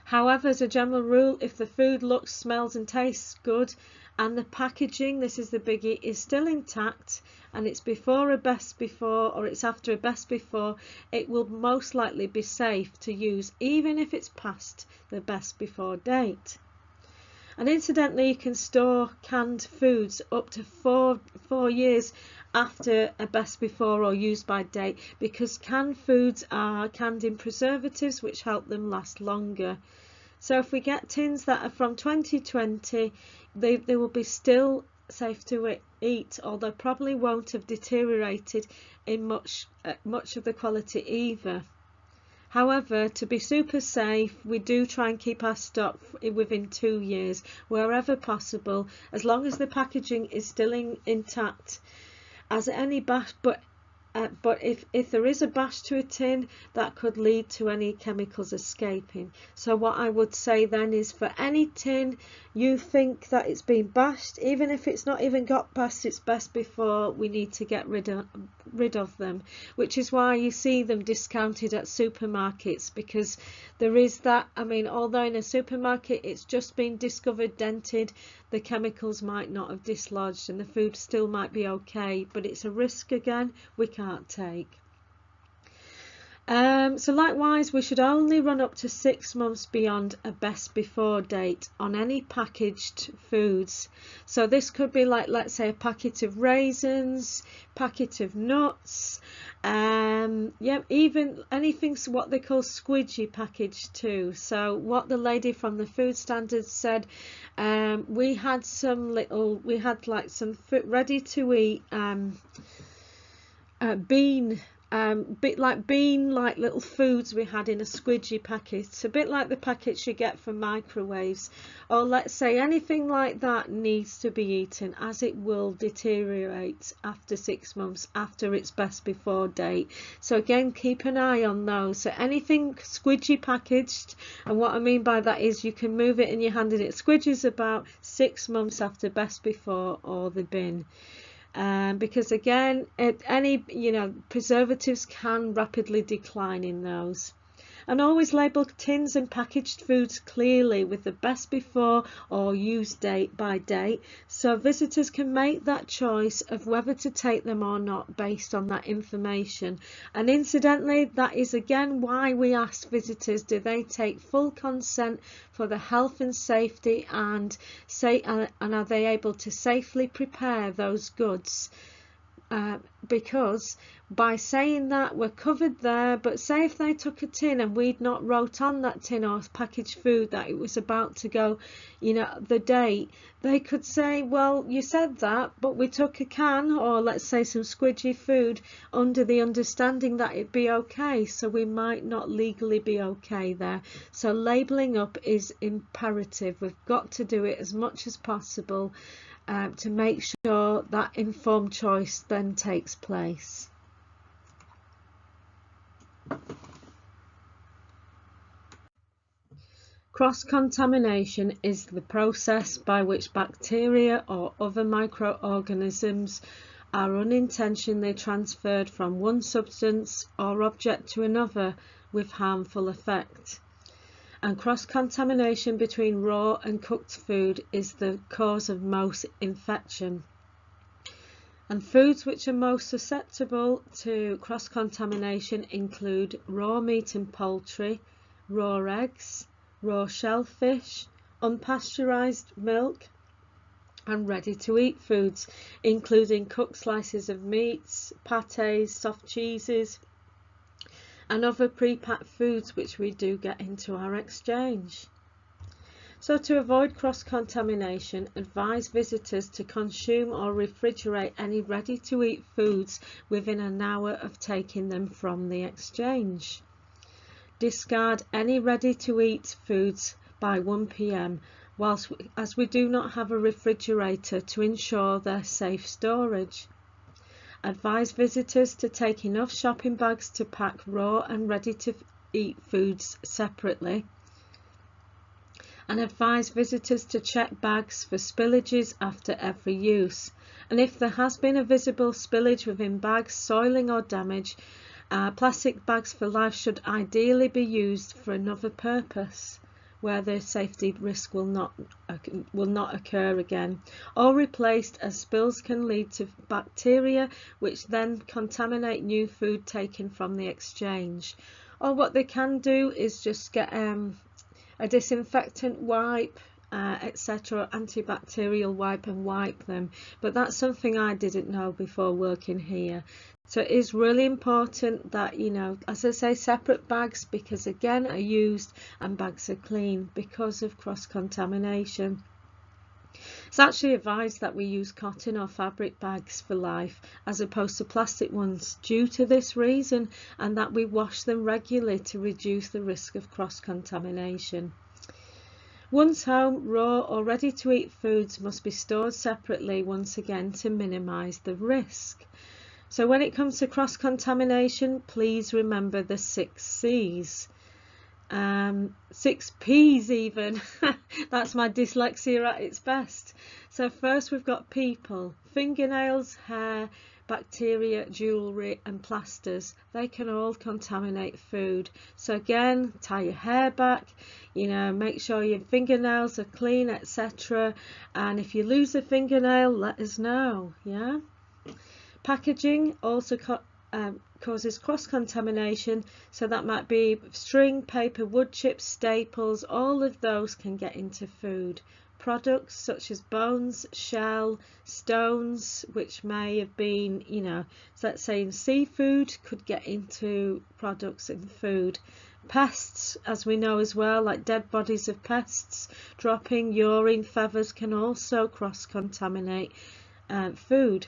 However, as a general rule, if the food looks, smells and tastes good and the packaging, this is the biggie, is still intact and it's before a best before or it's after a best before, it will most likely be safe to use even if it's past the best before date. And incidentally, you can store canned foods up to four years after a best before or use by date, because canned foods are canned in preservatives which help them last longer. So if we get tins that are from 2020, they will be still safe to eat, although probably won't have deteriorated in much of the quality either. However, to be super safe, we do try and keep our stock within 2 years wherever possible, as long as the packaging is still intact. As any batch, but if there is a bash to a tin, that could lead to any chemicals escaping. So what I would say then is, for any tin you think that it's been bashed, even if it's not even got past its best before, we need to get rid of them, which is why you see them discounted at supermarkets, because there is that, I mean, although in a supermarket it's just been discovered dented, the chemicals might not have dislodged and the food still might be okay, but it's a risk again we can't take. So likewise, we should only run up to 6 months beyond a best before date on any packaged foods. So this could be like, let's say, a packet of raisins, packet of nuts, yeah, even anything what they call squidgy packaged too. So what the lady from the food standards said, we had like some ready to eat bean bean like little foods we had in a squidgy packet, a bit like the packets you get from microwaves, or let's say anything like that needs to be eaten, as it will deteriorate after 6 months after its best before date. So again, keep an eye on those. So anything squidgy packaged, and what I mean by that is you can move it in your hand and it squidges about 6 months after best before or the bin. Because again, any preservatives can rapidly decline in those. And always label tins and packaged foods clearly with the best before or use date by date, so visitors can make that choice of whether to take them or not based on that information. And incidentally, that is again why we ask visitors, do they take full consent for the health and safety, and are they able to safely prepare those goods? Because by saying that, we're covered there. But say if they took a tin and we'd not wrote on that tin or packaged food that it was about to go, the date, they could say, well, you said that, but we took a can, or let's say some squidgy food, under the understanding that it'd be okay, so we might not legally be okay there. So labelling up is imperative. We've got to do it as much as possible to make sure that informed choice then takes place. Cross-contamination is the process by which bacteria or other microorganisms are unintentionally transferred from one substance or object to another with harmful effect. And cross-contamination between raw and cooked food is the cause of most infection. And foods which are most susceptible to cross-contamination include raw meat and poultry, raw eggs, raw shellfish, unpasteurized milk, and ready-to-eat foods, including cooked slices of meats, pâtés, soft cheeses, and other pre-packed foods which we do get into our exchange. So to avoid cross-contamination, advise visitors to consume or refrigerate any ready-to-eat foods within an hour of taking them from the exchange. Discard any ready-to-eat foods by 1 p.m. as we do not have a refrigerator to ensure their safe storage. Advise visitors to take enough shopping bags to pack raw and ready-to-eat foods separately. And advise visitors to check bags for spillages after every use. And if there has been a visible spillage within bags, soiling or damage, plastic bags for life should ideally be used for another purpose, where the safety risk will not occur again, or replaced, as spills can lead to bacteria which then contaminate new food taken from the exchange. Or what they can do is just get a disinfectant wipe, etc., antibacterial wipe, and wipe them. But that's something I didn't know before working here. So it is really important that, as I say, separate bags, because again, are used and bags are clean because of cross-contamination. It's actually advised that we use cotton or fabric bags for life as opposed to plastic ones due to this reason, and that we wash them regularly to reduce the risk of cross-contamination. Once home, raw or ready-to-eat foods must be stored separately once again to minimise the risk. So when it comes to cross-contamination, please remember the 6 C's. 6 P's even. That's my dyslexia at its best. So first we've got people, fingernails, hair, bacteria, jewellery and plasters. They can all contaminate food. So again, tie your hair back, make sure your fingernails are clean, etc. And if you lose a fingernail, let us know. Packaging also causes cross-contamination, so that might be string, paper, wood chips, staples. All of those can get into food. Products such as bones, shell, stones, which may have been, so let's say in seafood, could get into products in food. Pests, as we know as well, like dead bodies of pests, dropping, urine, feathers can also cross-contaminate food.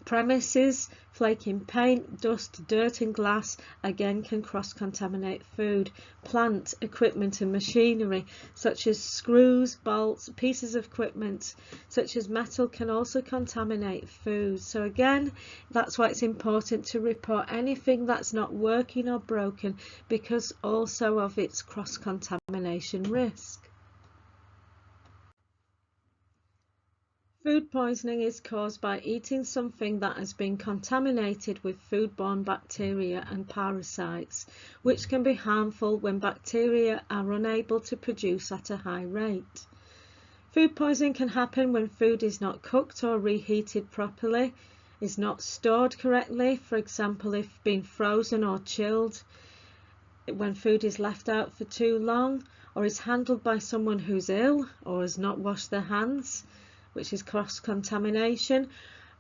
Premises, flaking paint, dust, dirt and glass again can cross-contaminate food. Plant, equipment and machinery such as screws, bolts, pieces of equipment such as metal can also contaminate food. So again, that's why it's important to report anything that's not working or broken, because also of its cross-contamination risk. Food poisoning is caused by eating something that has been contaminated with foodborne bacteria and parasites, which can be harmful when bacteria are unable to produce at a high rate. Food poisoning can happen when food is not cooked or reheated properly, is not stored correctly, for example if being frozen or chilled, when food is left out for too long, or is handled by someone who's ill or has not washed their hands, which is cross-contamination,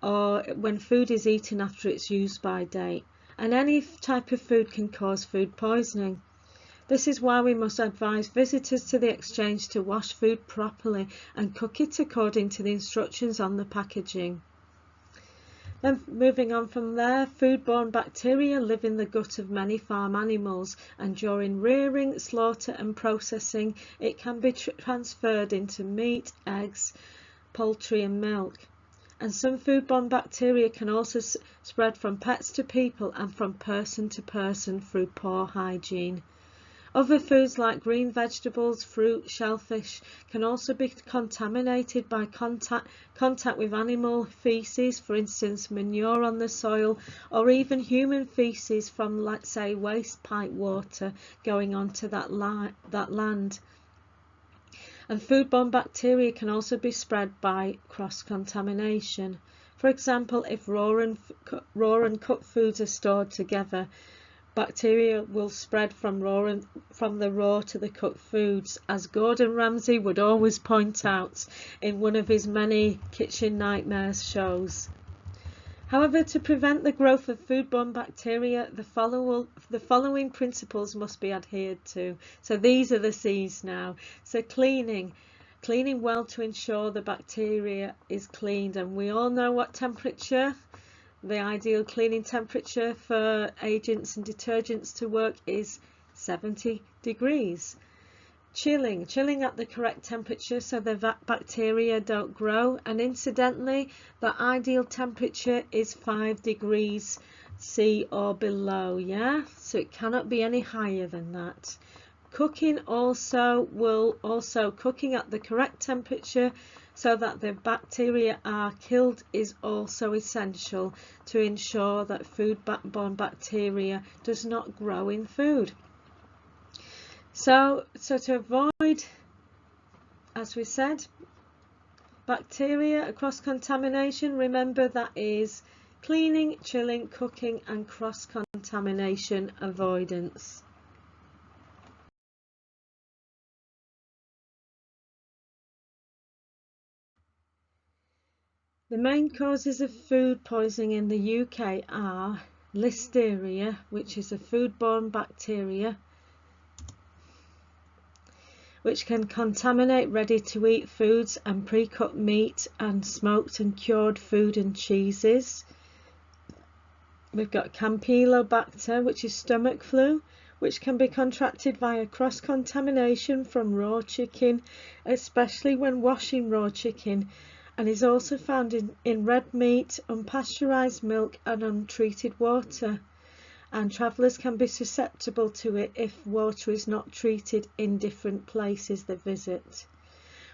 or when food is eaten after its use-by date. And any type of food can cause food poisoning. This is why we must advise visitors to the exchange to wash food properly and cook it according to the instructions on the packaging. Then moving on from there, foodborne bacteria live in the gut of many farm animals, and during rearing, slaughter and processing it can be transferred into meat, eggs, poultry and milk. And some foodborne bacteria can also spread from pets to people and from person to person through poor hygiene. Other foods like green vegetables, fruit, shellfish can also be contaminated by contact with animal feces, for instance manure on the soil, or even human feces from, let's say, waste pipe water going onto that land. And foodborne bacteria can also be spread by cross-contamination. For example, if raw and cooked foods are stored together, bacteria will spread from the raw to the cooked foods, as Gordon Ramsay would always point out in one of his many kitchen nightmares shows. However, to prevent the growth of foodborne bacteria, the following principles must be adhered to. So these are the C's now. So cleaning well to ensure the bacteria is cleaned, and we all know what temperature, the ideal cleaning temperature for agents and detergents to work is 70 degrees. Chilling at the correct temperature so the bacteria don't grow, and incidentally the ideal temperature is 5 degrees C or below, so it cannot be any higher than that. Cooking at the correct temperature so that the bacteria are killed is also essential to ensure that foodborne bacteria does not grow in food. So to avoid, as we said, bacteria cross-contamination, remember that is cleaning, chilling, cooking and cross-contamination avoidance. The main causes of food poisoning in the UK are Listeria, which is a foodborne bacteria which can contaminate ready-to-eat foods and pre-cooked meat and smoked and cured food and cheeses. We've got Campylobacter, which is stomach flu, which can be contracted via cross-contamination from raw chicken, especially when washing raw chicken, and is also found in red meat, unpasteurised milk and untreated water. And travellers can be susceptible to it if water is not treated in different places they visit.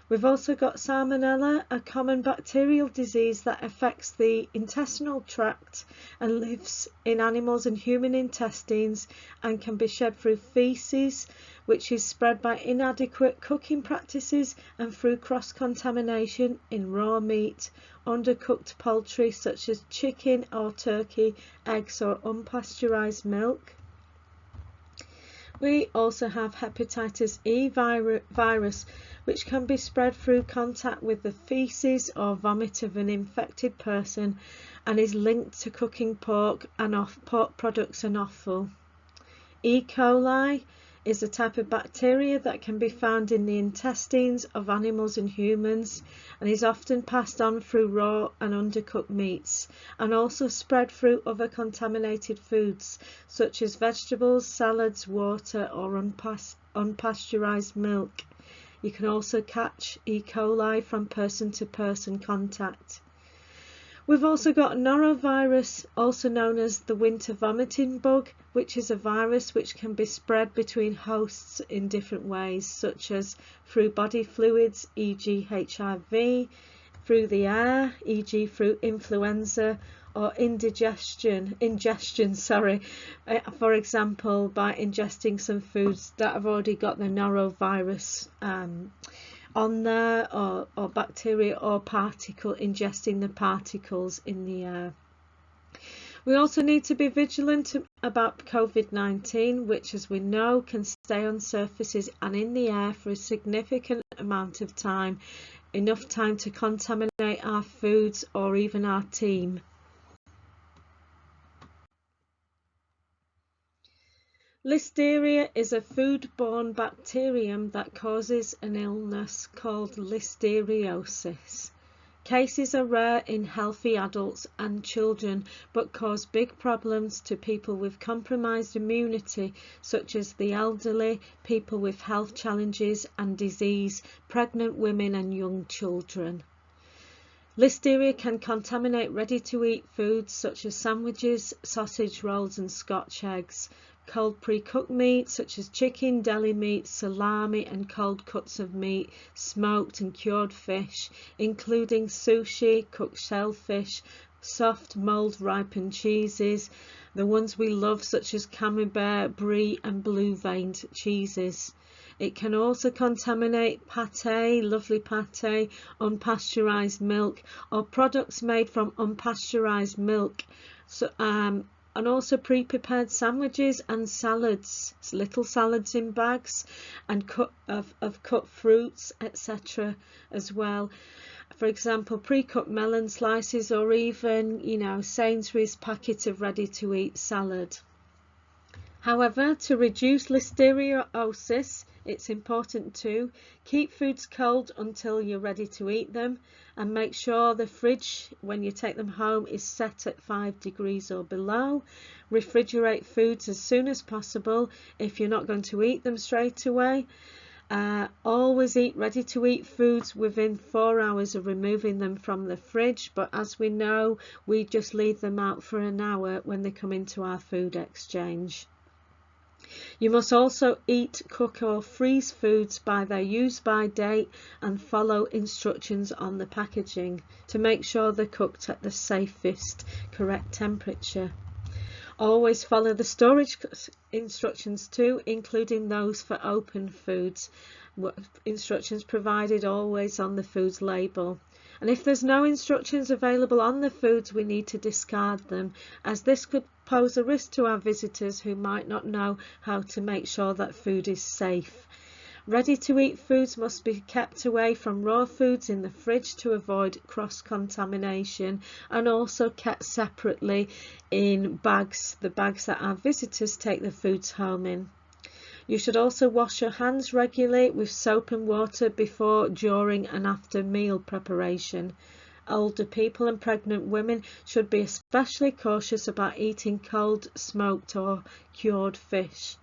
We've also got Salmonella, a common bacterial disease that affects the intestinal tract and lives in animals and human intestines and can be shed through faeces, which is spread by inadequate cooking practices and through cross-contamination in raw meat, undercooked poultry such as chicken or turkey, eggs or unpasteurised milk. We also have hepatitis E virus, which can be spread through contact with the faeces or vomit of an infected person and is linked to cooking pork products and offal. E. coli is a type of bacteria that can be found in the intestines of animals and humans and is often passed on through raw and undercooked meats and also spread through other contaminated foods such as vegetables, salads, water or unpasteurised milk. You can also catch E. coli from person-to-person contact. We've also got norovirus, also known as the winter vomiting bug, which is a virus which can be spread between hosts in different ways, such as through body fluids, e.g. HIV, through the air, e.g. through influenza, or ingestion, for example, by ingesting some foods that have already got the norovirus on there, or bacteria or ingesting the particles in the air. We also need to be vigilant about COVID-19, which, as we know, can stay on surfaces and in the air for a significant amount of time, enough time to contaminate our foods or even our team. Listeria is a food-borne bacterium that causes an illness called listeriosis. Cases are rare in healthy adults and children, but cause big problems to people with compromised immunity, such as the elderly, people with health challenges and disease, pregnant women and young children. Listeria can contaminate ready-to-eat foods such as sandwiches, sausage rolls and Scotch eggs, cold pre-cooked meat such as chicken, deli meat, salami and cold cuts of meat, smoked and cured fish, including sushi, cooked shellfish, soft mould-ripened cheeses, the ones we love such as camembert, brie and blue-veined cheeses. It can also contaminate pâté, lovely pâté, unpasteurised milk or products made from unpasteurised milk, and also pre-prepared sandwiches and salads, little salads in bags and cut fruits, etc. as well. For example, pre-cut melon slices or even, Sainsbury's packet of ready-to-eat salad. However, to reduce listeriosis, it's important to keep foods cold until you're ready to eat them and make sure the fridge, when you take them home, is set at 5 degrees or below. Refrigerate foods as soon as possible if you're not going to eat them straight away. Always eat ready-to-eat foods within 4 hours of removing them from the fridge, but as we know, we just leave them out for an hour when they come into our food exchange. You must also eat, cook or freeze foods by their use-by date and follow instructions on the packaging to make sure they're cooked at the safest, correct temperature. Always follow the storage instructions too, including those for open foods. Instructions provided always on the food's label. And if there's no instructions available on the foods, we need to discard them, as this could pose a risk to our visitors who might not know how to make sure that food is safe. Ready-to-eat foods must be kept away from raw foods in the fridge to avoid cross-contamination, and also kept separately in bags, the bags that our visitors take the foods home in. You should also wash your hands regularly with soap and water before, during and after meal preparation. Older people and pregnant women should be especially cautious about eating cold, smoked or cured fish.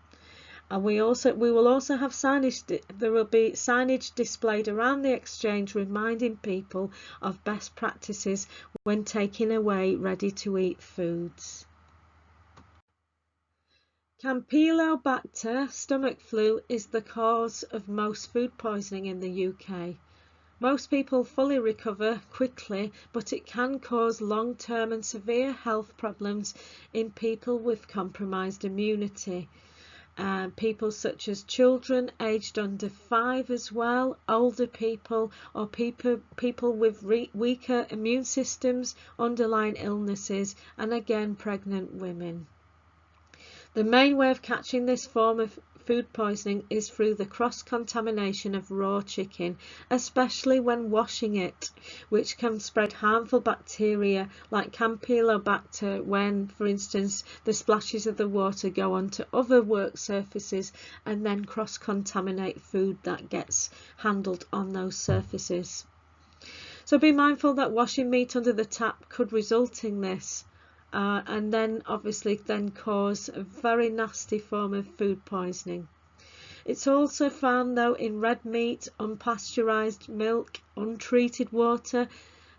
And we will also have signage. There will be signage displayed around the exchange reminding people of best practices when taking away ready-to-eat foods. Campylobacter stomach flu is the cause of most food poisoning in the UK. Most people fully recover quickly, but it can cause long-term and severe health problems in people with compromised immunity. people such as children aged under 5 as well, older people, or people with weaker immune systems, underlying illnesses, and again pregnant women. The main way of catching this form of food poisoning is through the cross-contamination of raw chicken, especially when washing it, which can spread harmful bacteria like Campylobacter when, for instance, the splashes of the water go onto other work surfaces and then cross-contaminate food that gets handled on those surfaces. So be mindful that washing meat under the tap could result in this. And then obviously cause a very nasty form of food poisoning. It's also found though in red meat, unpasteurised milk, untreated water.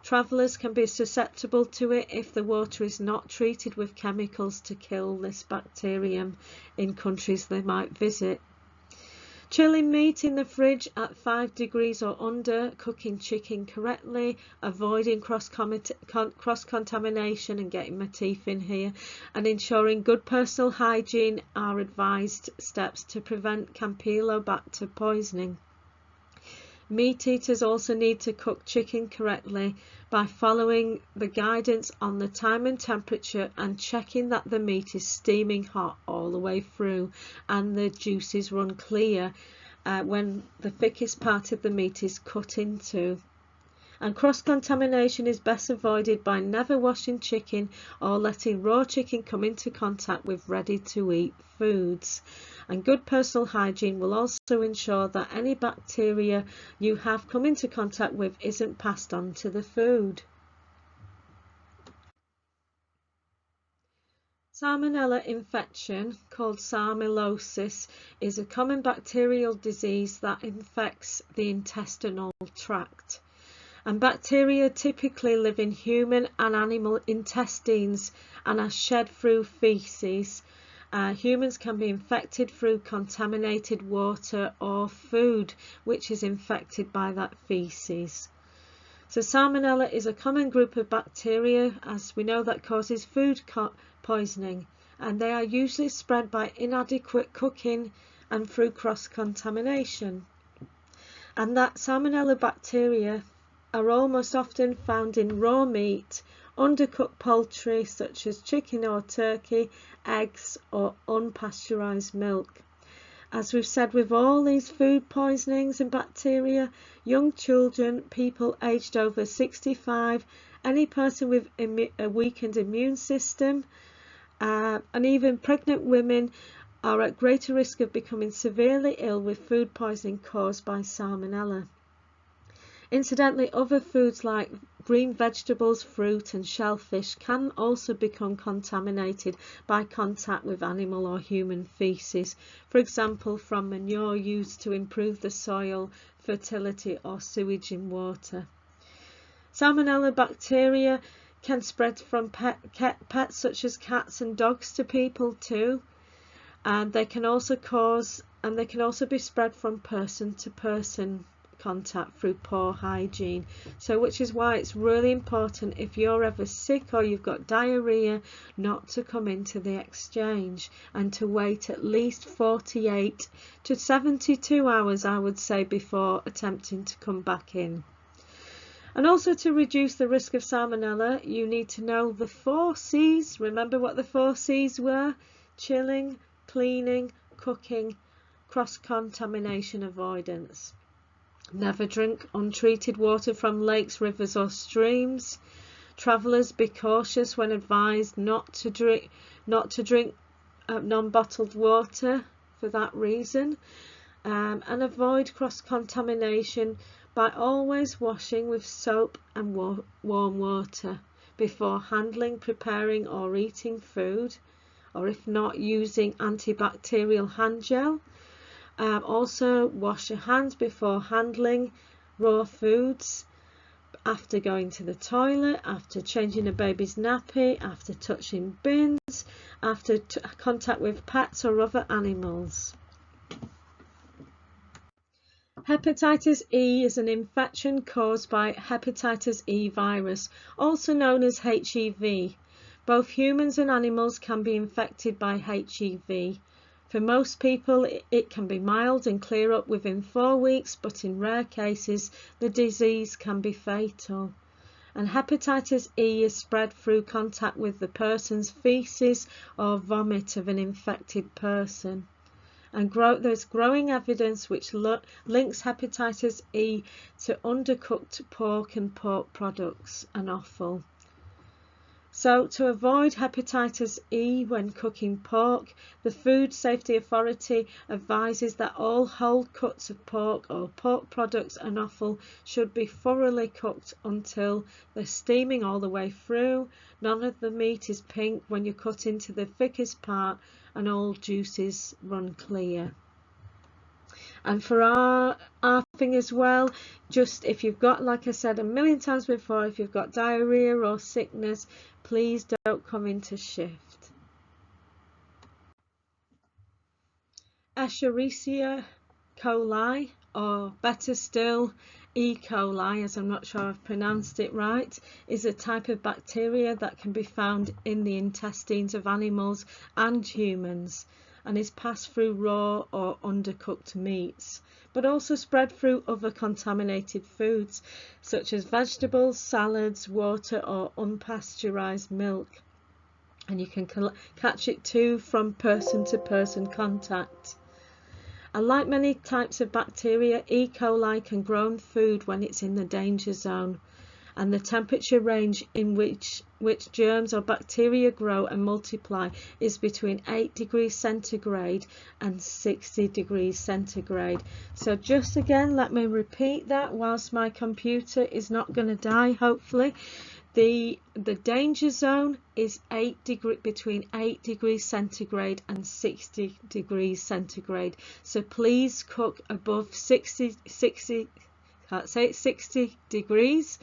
Travellers can be susceptible to it if the water is not treated with chemicals to kill this bacterium in countries they might visit. Chilling meat in the fridge at 5 degrees or under, cooking chicken correctly, avoiding cross-contamination, and getting my teeth in here, and ensuring good personal hygiene are advised steps to prevent Campylobacter poisoning. Meat eaters also need to cook chicken correctly by following the guidance on the time and temperature and checking that the meat is steaming hot all the way through and the juices run clear when the thickest part of the meat is cut into. And cross-contamination is best avoided by never washing chicken or letting raw chicken come into contact with ready-to-eat foods. And good personal hygiene will also ensure that any bacteria you have come into contact with isn't passed on to the food. Salmonella infection, called salmonellosis, is a common bacterial disease that infects the intestinal tract. And bacteria typically live in human and animal intestines and are shed through feces. Humans can be infected through contaminated water or food which is infected by that feces. So salmonella is a common group of bacteria, as we know, that causes food poisoning, and they are usually spread by inadequate cooking and through cross-contamination. And that salmonella bacteria are almost often found in raw meat, undercooked poultry such as chicken or turkey, eggs, or unpasteurised milk. As we've said, with all these food poisonings and bacteria, young children, people aged over 65, any person with a weakened immune system, and even pregnant women are at greater risk of becoming severely ill with food poisoning caused by salmonella. Incidentally, other foods like green vegetables, fruit and shellfish can also become contaminated by contact with animal or human feces, for example from manure used to improve the soil fertility or sewage in water. Salmonella bacteria can spread from pets such as cats and dogs to people too, and they can also be spread from person to person contact through poor hygiene. So which is why it's really important, if you're ever sick or you've got diarrhea, not to come into the exchange and to wait at least 48 to 72 hours, I would say, before attempting to come back in. And also, to reduce the risk of salmonella, you need to know the 4 C's. Remember what the 4 C's were? Chilling, cleaning, cooking, cross-contamination avoidance. Never drink untreated water from lakes, rivers or streams. Travellers, be cautious when advised not to drink non-bottled water for that reason. And avoid cross-contamination by always washing with soap and warm water before handling, preparing or eating food, or if not, using antibacterial hand gel. Also wash your hands before handling raw foods, after going to the toilet, after changing a baby's nappy, after touching bins, after contact with pets or other animals. Hepatitis E is an infection caused by hepatitis E virus, also known as HEV. Both humans and animals can be infected by HEV. For most people, it can be mild and clear up within 4 weeks, but in rare cases, the disease can be fatal. And hepatitis E is spread through contact with the person's feces or vomit of an infected person. And there's growing evidence which links hepatitis E to undercooked pork and pork products and offal. So to avoid hepatitis E when cooking pork, the Food Safety Authority advises that all whole cuts of pork or pork products and offal should be thoroughly cooked until they're steaming all the way through. None of the meat is pink when you cut into the thickest part, and all juices run clear. And for our thing as well, just if you've got, like I said a million times before, if you've got diarrhea or sickness, please don't come into shift. Escherichia coli, or better still, E. coli, as I'm not sure I've pronounced it right, is a type of bacteria that can be found in the intestines of animals and humans, and is passed through raw or undercooked meats, but also spread through other contaminated foods such as vegetables, salads, water or unpasteurized milk. And you can catch it too from person to person contact. And like many types of bacteria, E. coli can grow in food when it's in the danger zone, and the temperature range in which germs or bacteria grow and multiply is between 8 degrees centigrade and 60 degrees centigrade. So just again, let me repeat that whilst my computer is not going to die, hopefully. The danger zone is between 8 degrees centigrade and 60 degrees centigrade. So please cook above 60 degrees.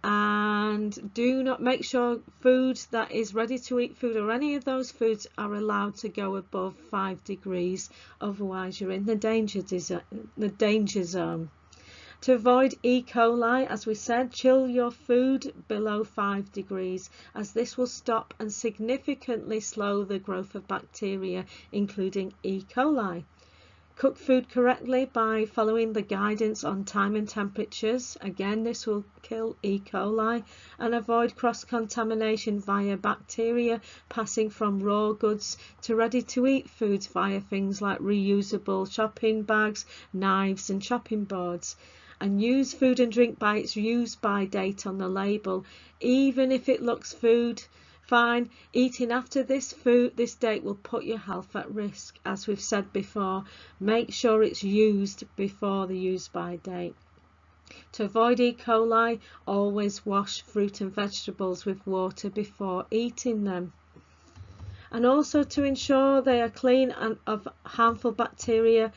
And do not make sure food that is ready to eat food or any of those foods are allowed to go above 5 degrees, otherwise you're in the danger zone. To avoid E. coli, as we said, chill your food below 5 degrees, as this will stop and significantly slow the growth of bacteria, including E. coli. Cook food correctly by following the guidance on time and temperatures. Again, this will kill E. coli. And avoid cross-contamination via bacteria passing from raw goods to ready-to-eat foods via things like reusable shopping bags, knives and chopping boards. And use food and drink by its use-by date on the label. Even if it looks fine, eating after this date will put your health at risk. As we've said before, make sure it's used before the use-by date. To avoid E. coli, always wash fruit and vegetables with water before eating them. And also to ensure they are clean of harmful bacteria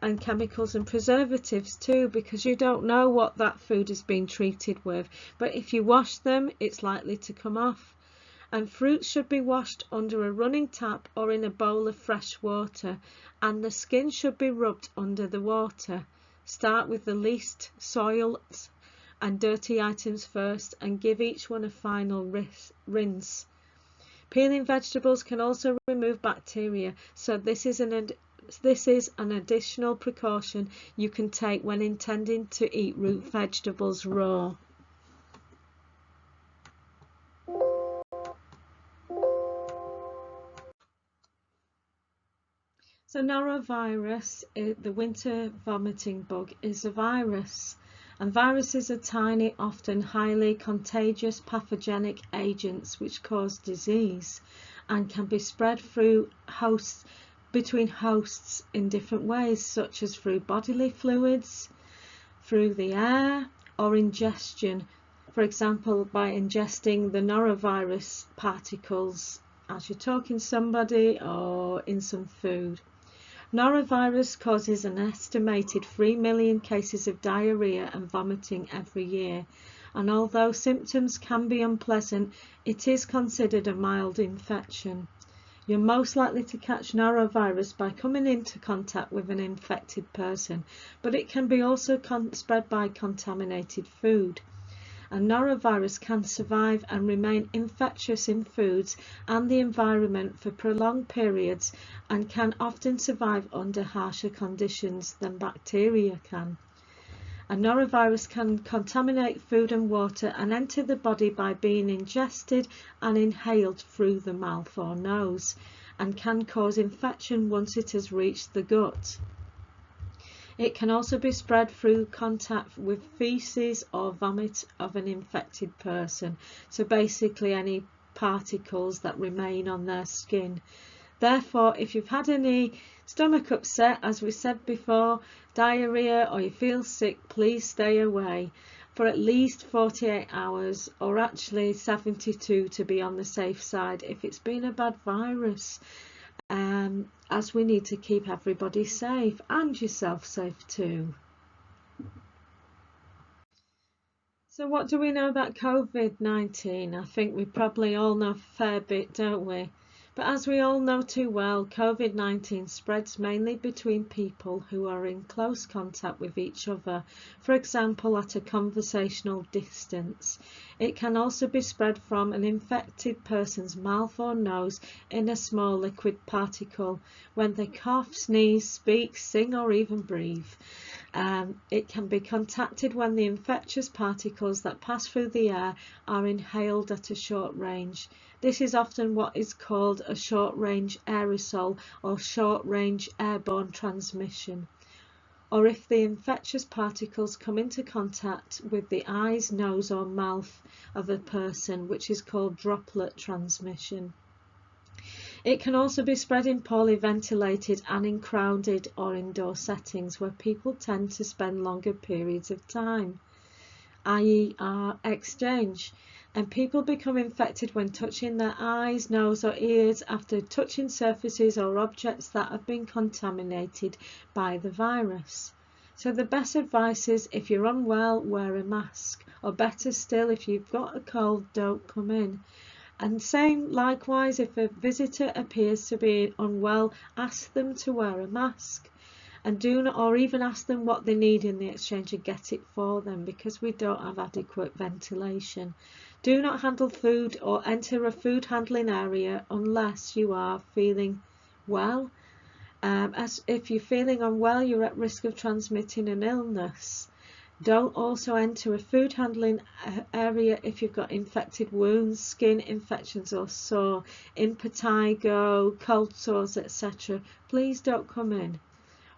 and chemicals and preservatives too, because you don't know what that food has been treated with. But if you wash them, it's likely to come off. And fruits should be washed under a running tap or in a bowl of fresh water, and the skin should be rubbed under the water. Start with the least soiled and dirty items first and give each one a final rinse. Peeling vegetables can also remove bacteria, so this is an additional precaution you can take when intending to eat root vegetables raw. So norovirus, the winter vomiting bug, is a virus, and viruses are tiny, often highly contagious pathogenic agents which cause disease and can be spread through between hosts in different ways, such as through bodily fluids, through the air, or ingestion. For example, by ingesting the norovirus particles as you're talking to somebody or in some food. Norovirus causes an estimated 3 million cases of diarrhea and vomiting every year, and although symptoms can be unpleasant, it is considered a mild infection. You're most likely to catch norovirus by coming into contact with an infected person, but it can be also spread by contaminated food. and norovirus can survive and remain infectious in foods and the environment for prolonged periods and can often survive under harsher conditions than bacteria can. A norovirus can contaminate food and water and enter the body by being ingested and inhaled through the mouth or nose, and can cause infection once it has reached the gut. It can also be spread through contact with feces or vomit of an infected person, so basically any particles that remain on their skin. Therefore, if you've had any stomach upset, as we said before, diarrhea, or you feel sick, please stay away for at least 48 hours, or actually 72 to be on the safe side if it's been a bad virus, as we need to keep everybody safe and yourself safe too. So what do we know about COVID-19? I think we probably all know a fair bit, don't we? But as we all know too well, COVID-19 spreads mainly between people who are in close contact with each other, for example at a conversational distance. It can also be spread from an infected person's mouth or nose in a small liquid particle when they cough, sneeze, speak, sing or even breathe. It can be contacted when the infectious particles that pass through the air are inhaled at a short range. This is often what is called a short-range aerosol or short-range airborne transmission. Or if the infectious particles come into contact with the eyes, nose or mouth of a person, which is called droplet transmission. It can also be spread in poorly ventilated and in crowded or indoor settings where people tend to spend longer periods of time, i.e. our exchange. And people become infected when touching their eyes, nose or ears after touching surfaces or objects that have been contaminated by the virus. So the best advice is, if you're unwell, wear a mask, or better still, if you've got a cold, don't come in. And same likewise, if a visitor appears to be unwell, ask them to wear a mask. And do not, or even ask them what they need in the exchange and get it for them, because we don't have adequate ventilation. Do not handle food or enter a food handling area unless you are feeling well. As if you're feeling unwell, you're at risk of transmitting an illness. Don't also enter a food handling area if you've got infected wounds, skin infections or sore, impetigo, cold sores, etc. Please don't come in.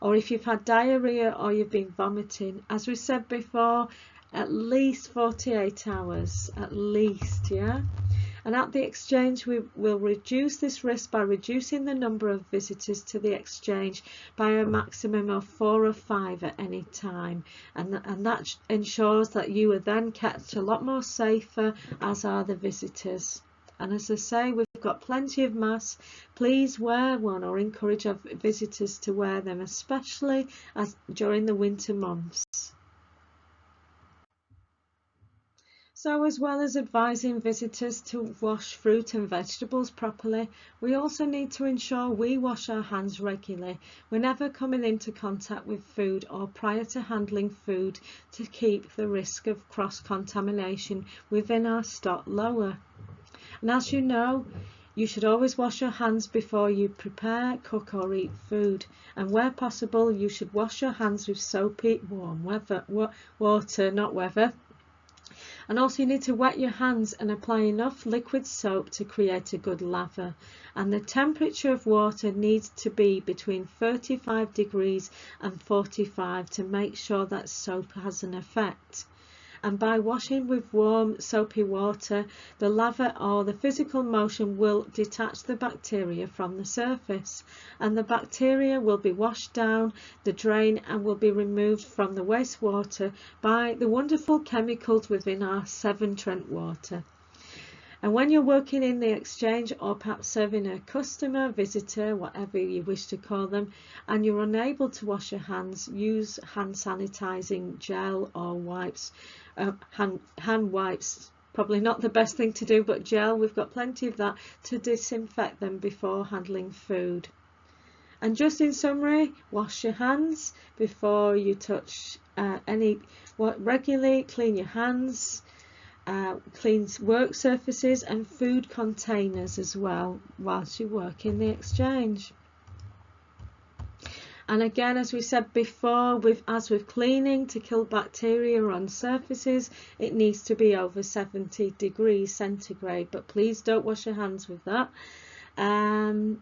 Or if you've had diarrhea or you've been vomiting, as we said before, at least 48 hours, at least, yeah? And at the exchange, we will reduce this risk by reducing the number of visitors to the exchange by a maximum of 4 or 5 at any time. And that ensures that you are then kept a lot more safer, as are the visitors. And as I say, we've got plenty of masks. Please wear one or encourage our visitors to wear them, especially during the winter months. So as well as advising visitors to wash fruit and vegetables properly, we also need to ensure we wash our hands regularly whenever coming into contact with food or prior to handling food, to keep the risk of cross-contamination within our stock lower. And as you know, you should always wash your hands before you prepare, cook or eat food, and where possible you should wash your hands with soapy warm water, not weather. And also you need to wet your hands and apply enough liquid soap to create a good lather. And the temperature of water needs to be between 35 degrees and 45 to make sure that soap has an effect. And by washing with warm soapy water, the lather or the physical motion will detach the bacteria from the surface, and the bacteria will be washed down the drain and will be removed from the wastewater by the wonderful chemicals within our Severn Trent water. And when you're working in the exchange or perhaps serving a customer, visitor, whatever you wish to call them, and you're unable to wash your hands, use hand sanitizing gel or wipes. Hand wipes, probably not the best thing to do, but gel, we've got plenty of that to disinfect them before handling food. And just in summary, wash your hands before you touch regularly, clean your hands. clean work surfaces and food containers as well whilst you work in the exchange. And again, as we said before, as with cleaning, to kill bacteria on surfaces, it needs to be over 70 degrees centigrade, but please don't wash your hands with that. And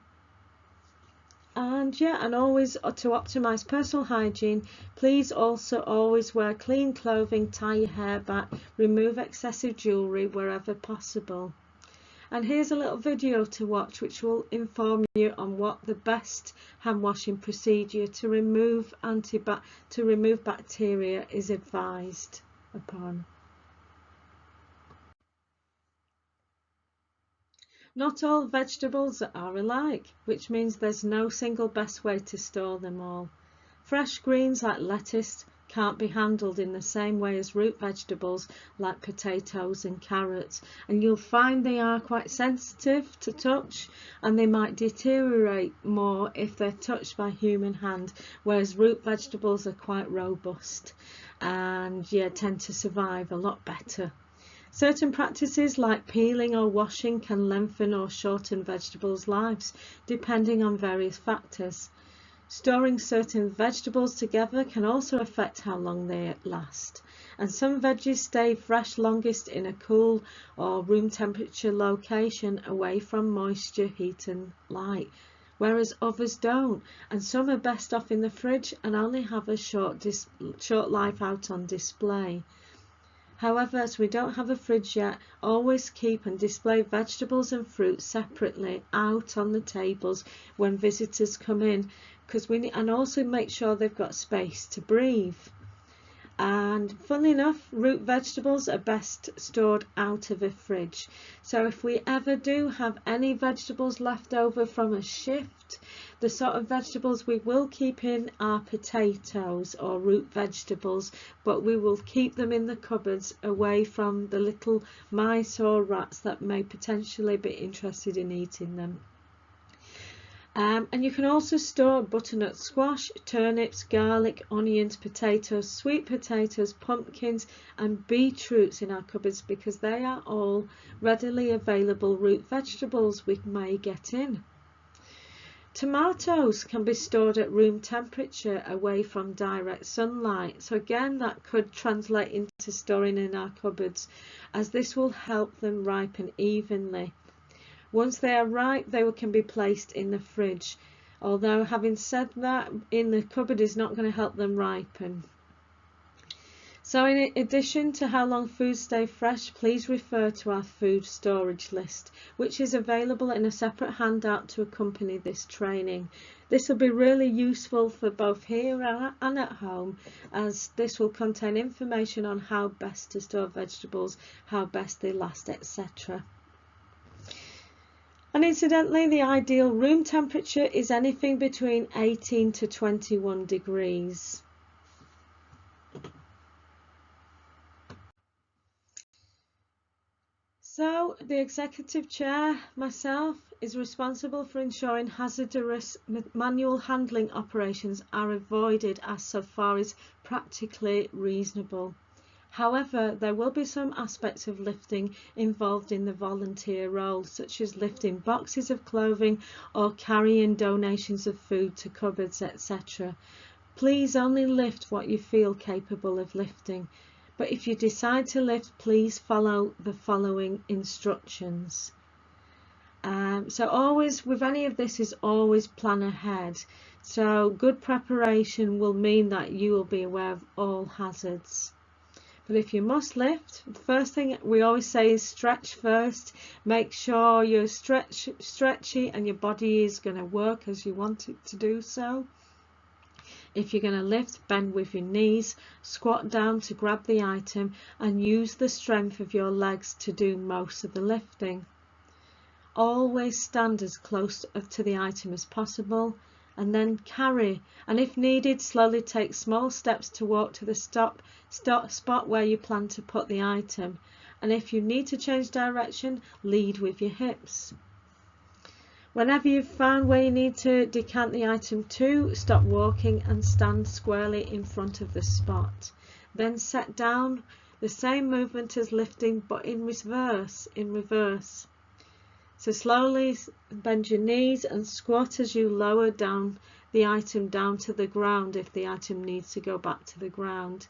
always to optimize personal hygiene, please also always wear clean clothing, tie your hair back, remove excessive jewelry wherever possible. And here's a little video to watch which will inform you on what the best hand washing procedure to remove bacteria is advised upon. Not all vegetables are alike, which means there's no single best way to store them all. Fresh greens like lettuce can't be handled in the same way as root vegetables like potatoes and carrots, and you'll find they are quite sensitive to touch and they might deteriorate more if they're touched by human hand, whereas root vegetables are quite robust and tend to survive a lot better. Certain practices like peeling or washing can lengthen or shorten vegetables' lives depending on various factors. Storing certain vegetables together can also affect how long they last, and some veggies stay fresh longest in a cool or room temperature location away from moisture, heat and light, whereas others don't, and some are best off in the fridge and only have a short life out on display. However, as we don't have a fridge yet, always keep and display vegetables and fruit separately out on the tables when visitors come in, and also make sure they've got space to breathe. And funnily enough, root vegetables are best stored out of a fridge. So if we ever do have any vegetables left over from a shift, the sort of vegetables we will keep in are potatoes or root vegetables, but we will keep them in the cupboards away from the little mice or rats that may potentially be interested in eating them. And you can also store butternut squash, turnips, garlic, onions, potatoes, sweet potatoes, pumpkins and beetroots in our cupboards because they are all readily available root vegetables we may get in. Tomatoes can be stored at room temperature away from direct sunlight, so again that could translate into storing in our cupboards, as this will help them ripen evenly. Once they are ripe, they can be placed in the fridge, although having said that, in the cupboard is not going to help them ripen. So in addition to how long foods stay fresh, please refer to our food storage list, which is available in a separate handout to accompany this training. This will be really useful for both here and at home, as this will contain information on how best to store vegetables, how best they last, etc. And incidentally, the ideal room temperature is anything between 18 to 21 degrees. So the executive chair, myself, is responsible for ensuring hazardous manual handling operations are avoided as so far as practically reasonable. However, there will be some aspects of lifting involved in the volunteer role, such as lifting boxes of clothing or carrying donations of food to cupboards, etc. Please only lift what you feel capable of lifting, but if you decide to lift, please follow the following instructions. So always, with any of this, is always plan ahead. So good preparation will mean that you will be aware of all hazards. But if you must lift, the first thing we always say is stretch first. Make sure you're stretchy and your body is going to work as you want it to do so. If you're going to lift, bend with your knees, squat down to grab the item and use the strength of your legs to do most of the lifting. Always stand as close to the item as possible and then carry, and if needed, slowly take small steps to walk to the spot where you plan to put the item, and if you need to change direction, lead with your hips. Whenever you've found where you need to decant the item to, stop walking and stand squarely in front of the spot. Then set down, The same movement as lifting, but in reverse. So slowly bend your knees and squat as you lower down the item down to the ground if the item needs to go back to the ground.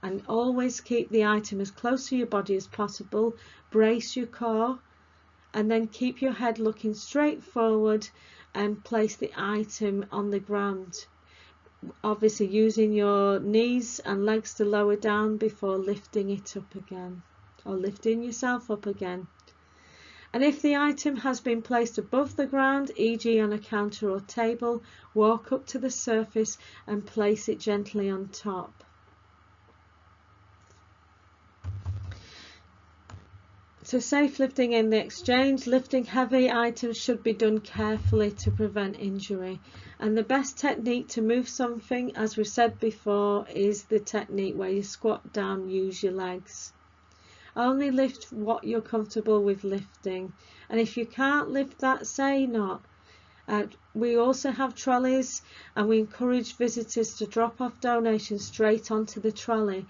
And always keep the item as close to your body as possible. Brace your core and then keep your head looking straight forward and place the item on the ground. Obviously using your knees and legs to lower down before lifting it up again, or lifting yourself up again. And if the item has been placed above the ground, e.g. on a counter or table, walk up to the surface and place it gently on top. So safe lifting in the exchange. Lifting heavy items should be done carefully to prevent injury. And the best technique to move something, as we said before, is the technique where you squat down, use your legs. Only lift what you're comfortable with lifting. And if you can't lift that, say not. We also have trolleys, and we encourage visitors to drop off donations straight onto the trolley,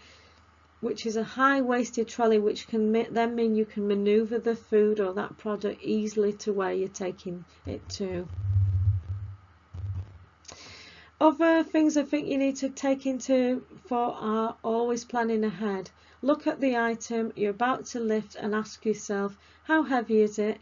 which is a high-waisted trolley, which can then mean you can manoeuvre the food or that product easily to where you're taking it to. Other things I think you need to take into for are always planning ahead. Look at the item you're about to lift and ask yourself, how heavy is it?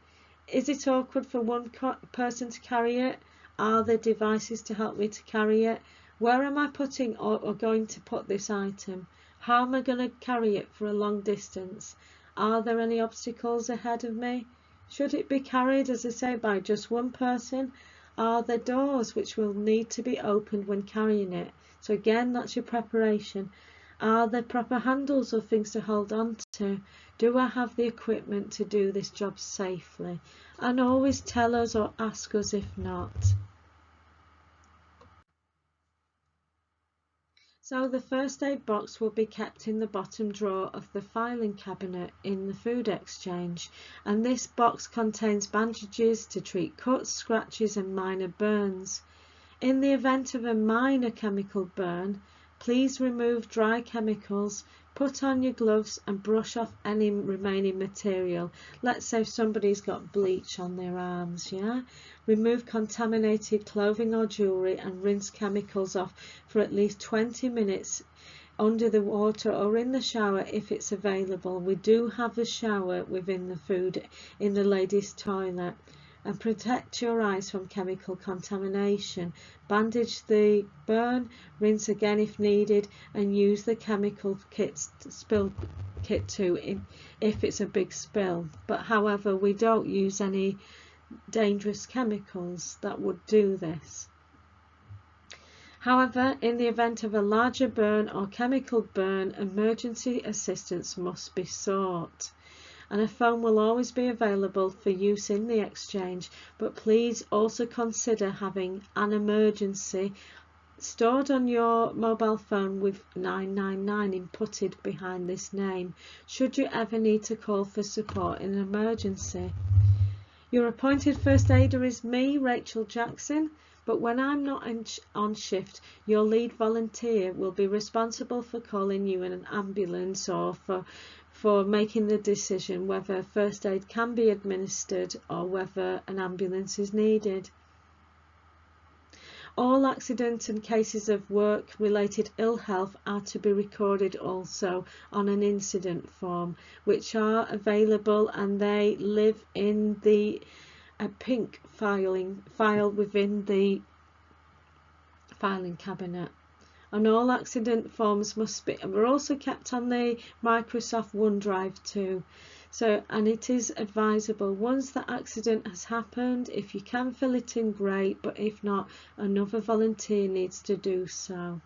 Is it awkward for one person to carry it? Are there devices to help me to carry it? Where am I putting or going to put this item? How am I going to carry it for a long distance? Are there any obstacles ahead of me? Should it be carried, as I say, by just one person? Are there doors which will need to be opened when carrying it? So again, that's your preparation. Are there proper handles or things to hold on to? Do I have the equipment to do this job safely? And always tell us or ask us if not. So the first aid box will be kept in the bottom drawer of the filing cabinet in the food exchange, and this box contains bandages to treat cuts, scratches and minor burns. In the event of a minor chemical burn, please remove dry chemicals, put on your gloves and brush off any remaining material. Let's say if somebody's got bleach on their arms, yeah? Remove contaminated clothing or jewellery and rinse chemicals off for at least 20 minutes under the water or in the shower if it's available. We do have a shower within the food in the ladies' toilet. And protect your eyes from chemical contamination. Bandage the burn, rinse again if needed, and use the chemical spill kit too if it's a big spill. But however, we don't use any dangerous chemicals that would do this. However, in the event of a larger burn or chemical burn, emergency assistance must be sought. And a phone will always be available for use in the exchange, but please also consider having an emergency stored on your mobile phone with 999 inputted behind this name, should you ever need to call for support in an emergency. Your appointed first aider is me, Rachel Jackson, but when I'm not on shift, your lead volunteer will be responsible for calling you in an ambulance or for making the decision whether first aid can be administered or whether an ambulance is needed. All accidents and cases of work-related ill health are to be recorded also on an incident form, which are available, and they live in the pink file within the filing cabinet. And all accident forms must be, and we're also kept on the Microsoft OneDrive too. So, and it is advisable once the accident has happened, if you can fill it in, great, but if not, another volunteer needs to do so.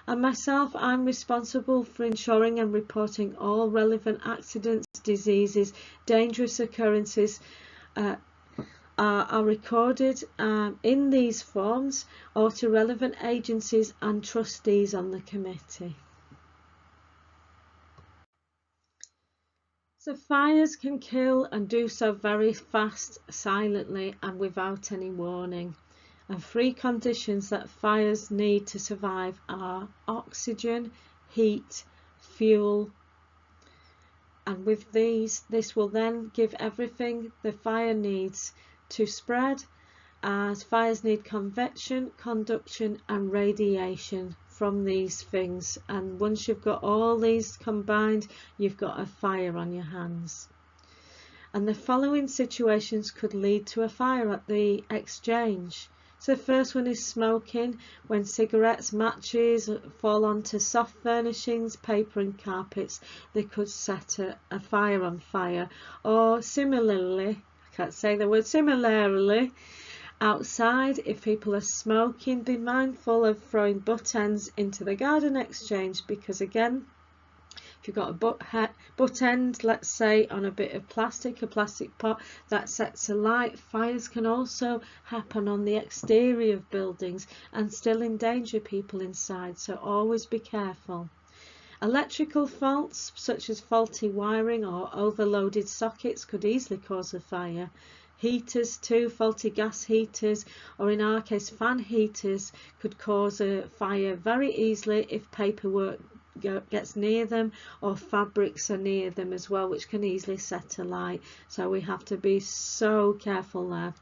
And myself, I'm responsible for ensuring and reporting all relevant accidents, diseases, dangerous occurrences are recorded in these forms or to relevant agencies and trustees on the committee. So fires can kill and do so very fast, silently and without any warning. And three conditions that fires need to survive are oxygen, heat, fuel. And with these, this will then give everything the fire needs to spread, as fires need convection, conduction and radiation from these things. And once you've got all these combined, you've got a fire on your hands. And the following situations could lead to a fire at the exchange. So the first one is smoking, when cigarettes, matches fall onto soft furnishings, paper and carpets, they could set a fire on fire. Or similarly, I can't say the word similarly, outside, if people are smoking, be mindful of throwing butt ends into the garden exchange, because again, if you've got a butt end, let's say on a bit of plastic, a plastic pot, that sets alight. Fires can also happen on the exterior of buildings and still endanger people inside, so always be careful. Electrical faults such as faulty wiring or overloaded sockets could easily cause a fire. Heaters too, faulty gas heaters, or in our case fan heaters, could cause a fire very easily if paperwork gets near them, or fabrics are near them as well, which can easily set alight. So we have to be so careful there.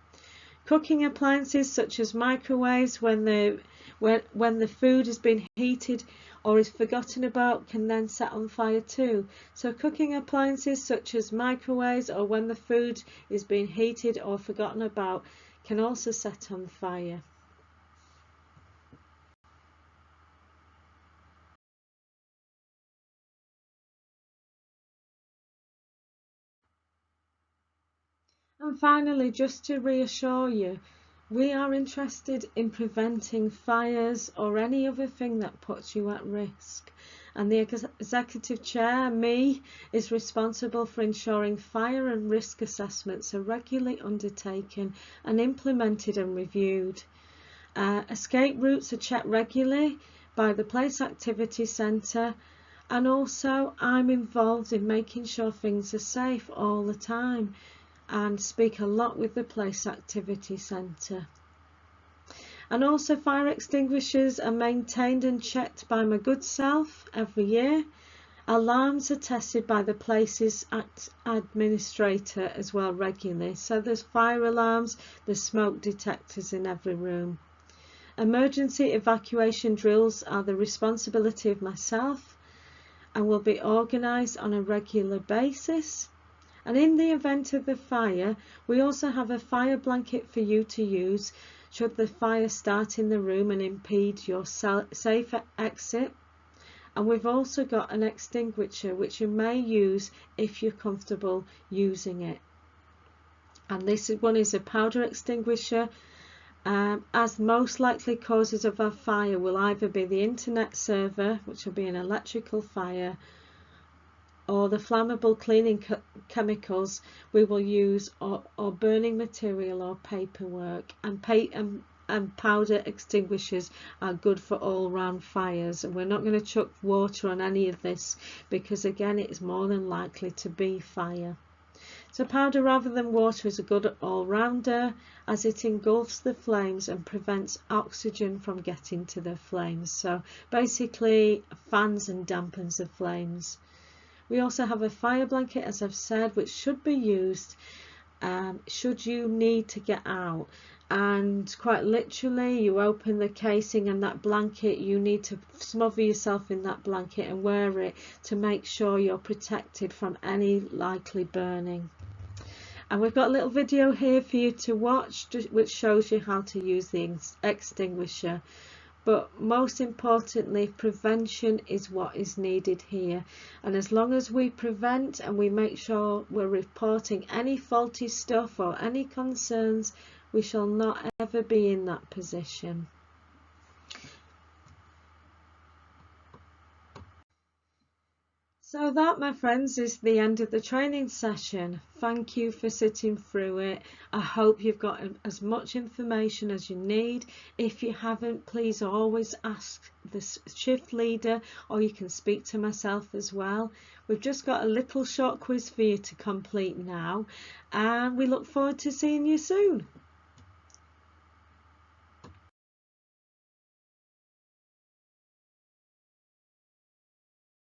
Cooking appliances such as microwaves, when the food has been heated or is forgotten about, can then set on fire too. So cooking appliances such as microwaves, or when the food is being heated or forgotten about, can also set on fire. And finally, just to reassure you, we are interested in preventing fires or any other thing that puts you at risk. And the Executive Chair, me, is responsible for ensuring fire and risk assessments are regularly undertaken and implemented and reviewed. Escape routes are checked regularly by the Place Activity Centre, and also I'm involved in making sure things are safe all the time, and speak a lot with the Place Activity Centre. And also fire extinguishers are maintained and checked by my good self every year. Alarms are tested by the Place's administrator as well regularly. So there's fire alarms, there's smoke detectors in every room. Emergency evacuation drills are the responsibility of myself and will be organised on a regular basis. And in the event of the fire, we also have a fire blanket for you to use should the fire start in the room and impede your safe exit. And we've also got an extinguisher which you may use if you're comfortable using it. And this one is a powder extinguisher, as most likely causes of a fire will either be the internet server, which will be an electrical fire, or the flammable cleaning chemicals we will use, or burning material or paperwork. And powder extinguishers are good for all round fires, and we're not going to chuck water on any of this because again it's more than likely to be fire. So powder rather than water is a good all-rounder, as it engulfs the flames and prevents oxygen from getting to the flames, so basically fans and dampens the flames. We also have a fire blanket, as I've said, which should be used should you need to get out. And quite literally, you open the casing and that blanket, you need to smother yourself in that blanket and wear it to make sure you're protected from any likely burning. And we've got a little video here for you to watch which shows you how to use the extinguisher. But most importantly, prevention is what is needed here. And as long as we prevent and we make sure we're reporting any faulty stuff or any concerns, we shall not ever be in that position. So that, my friends, is the end of the training session. Thank you for sitting through it. I hope you've got as much information as you need. If you haven't, please always ask the shift leader, or you can speak to myself as well. We've just got a little short quiz for you to complete now, and we look forward to seeing you soon.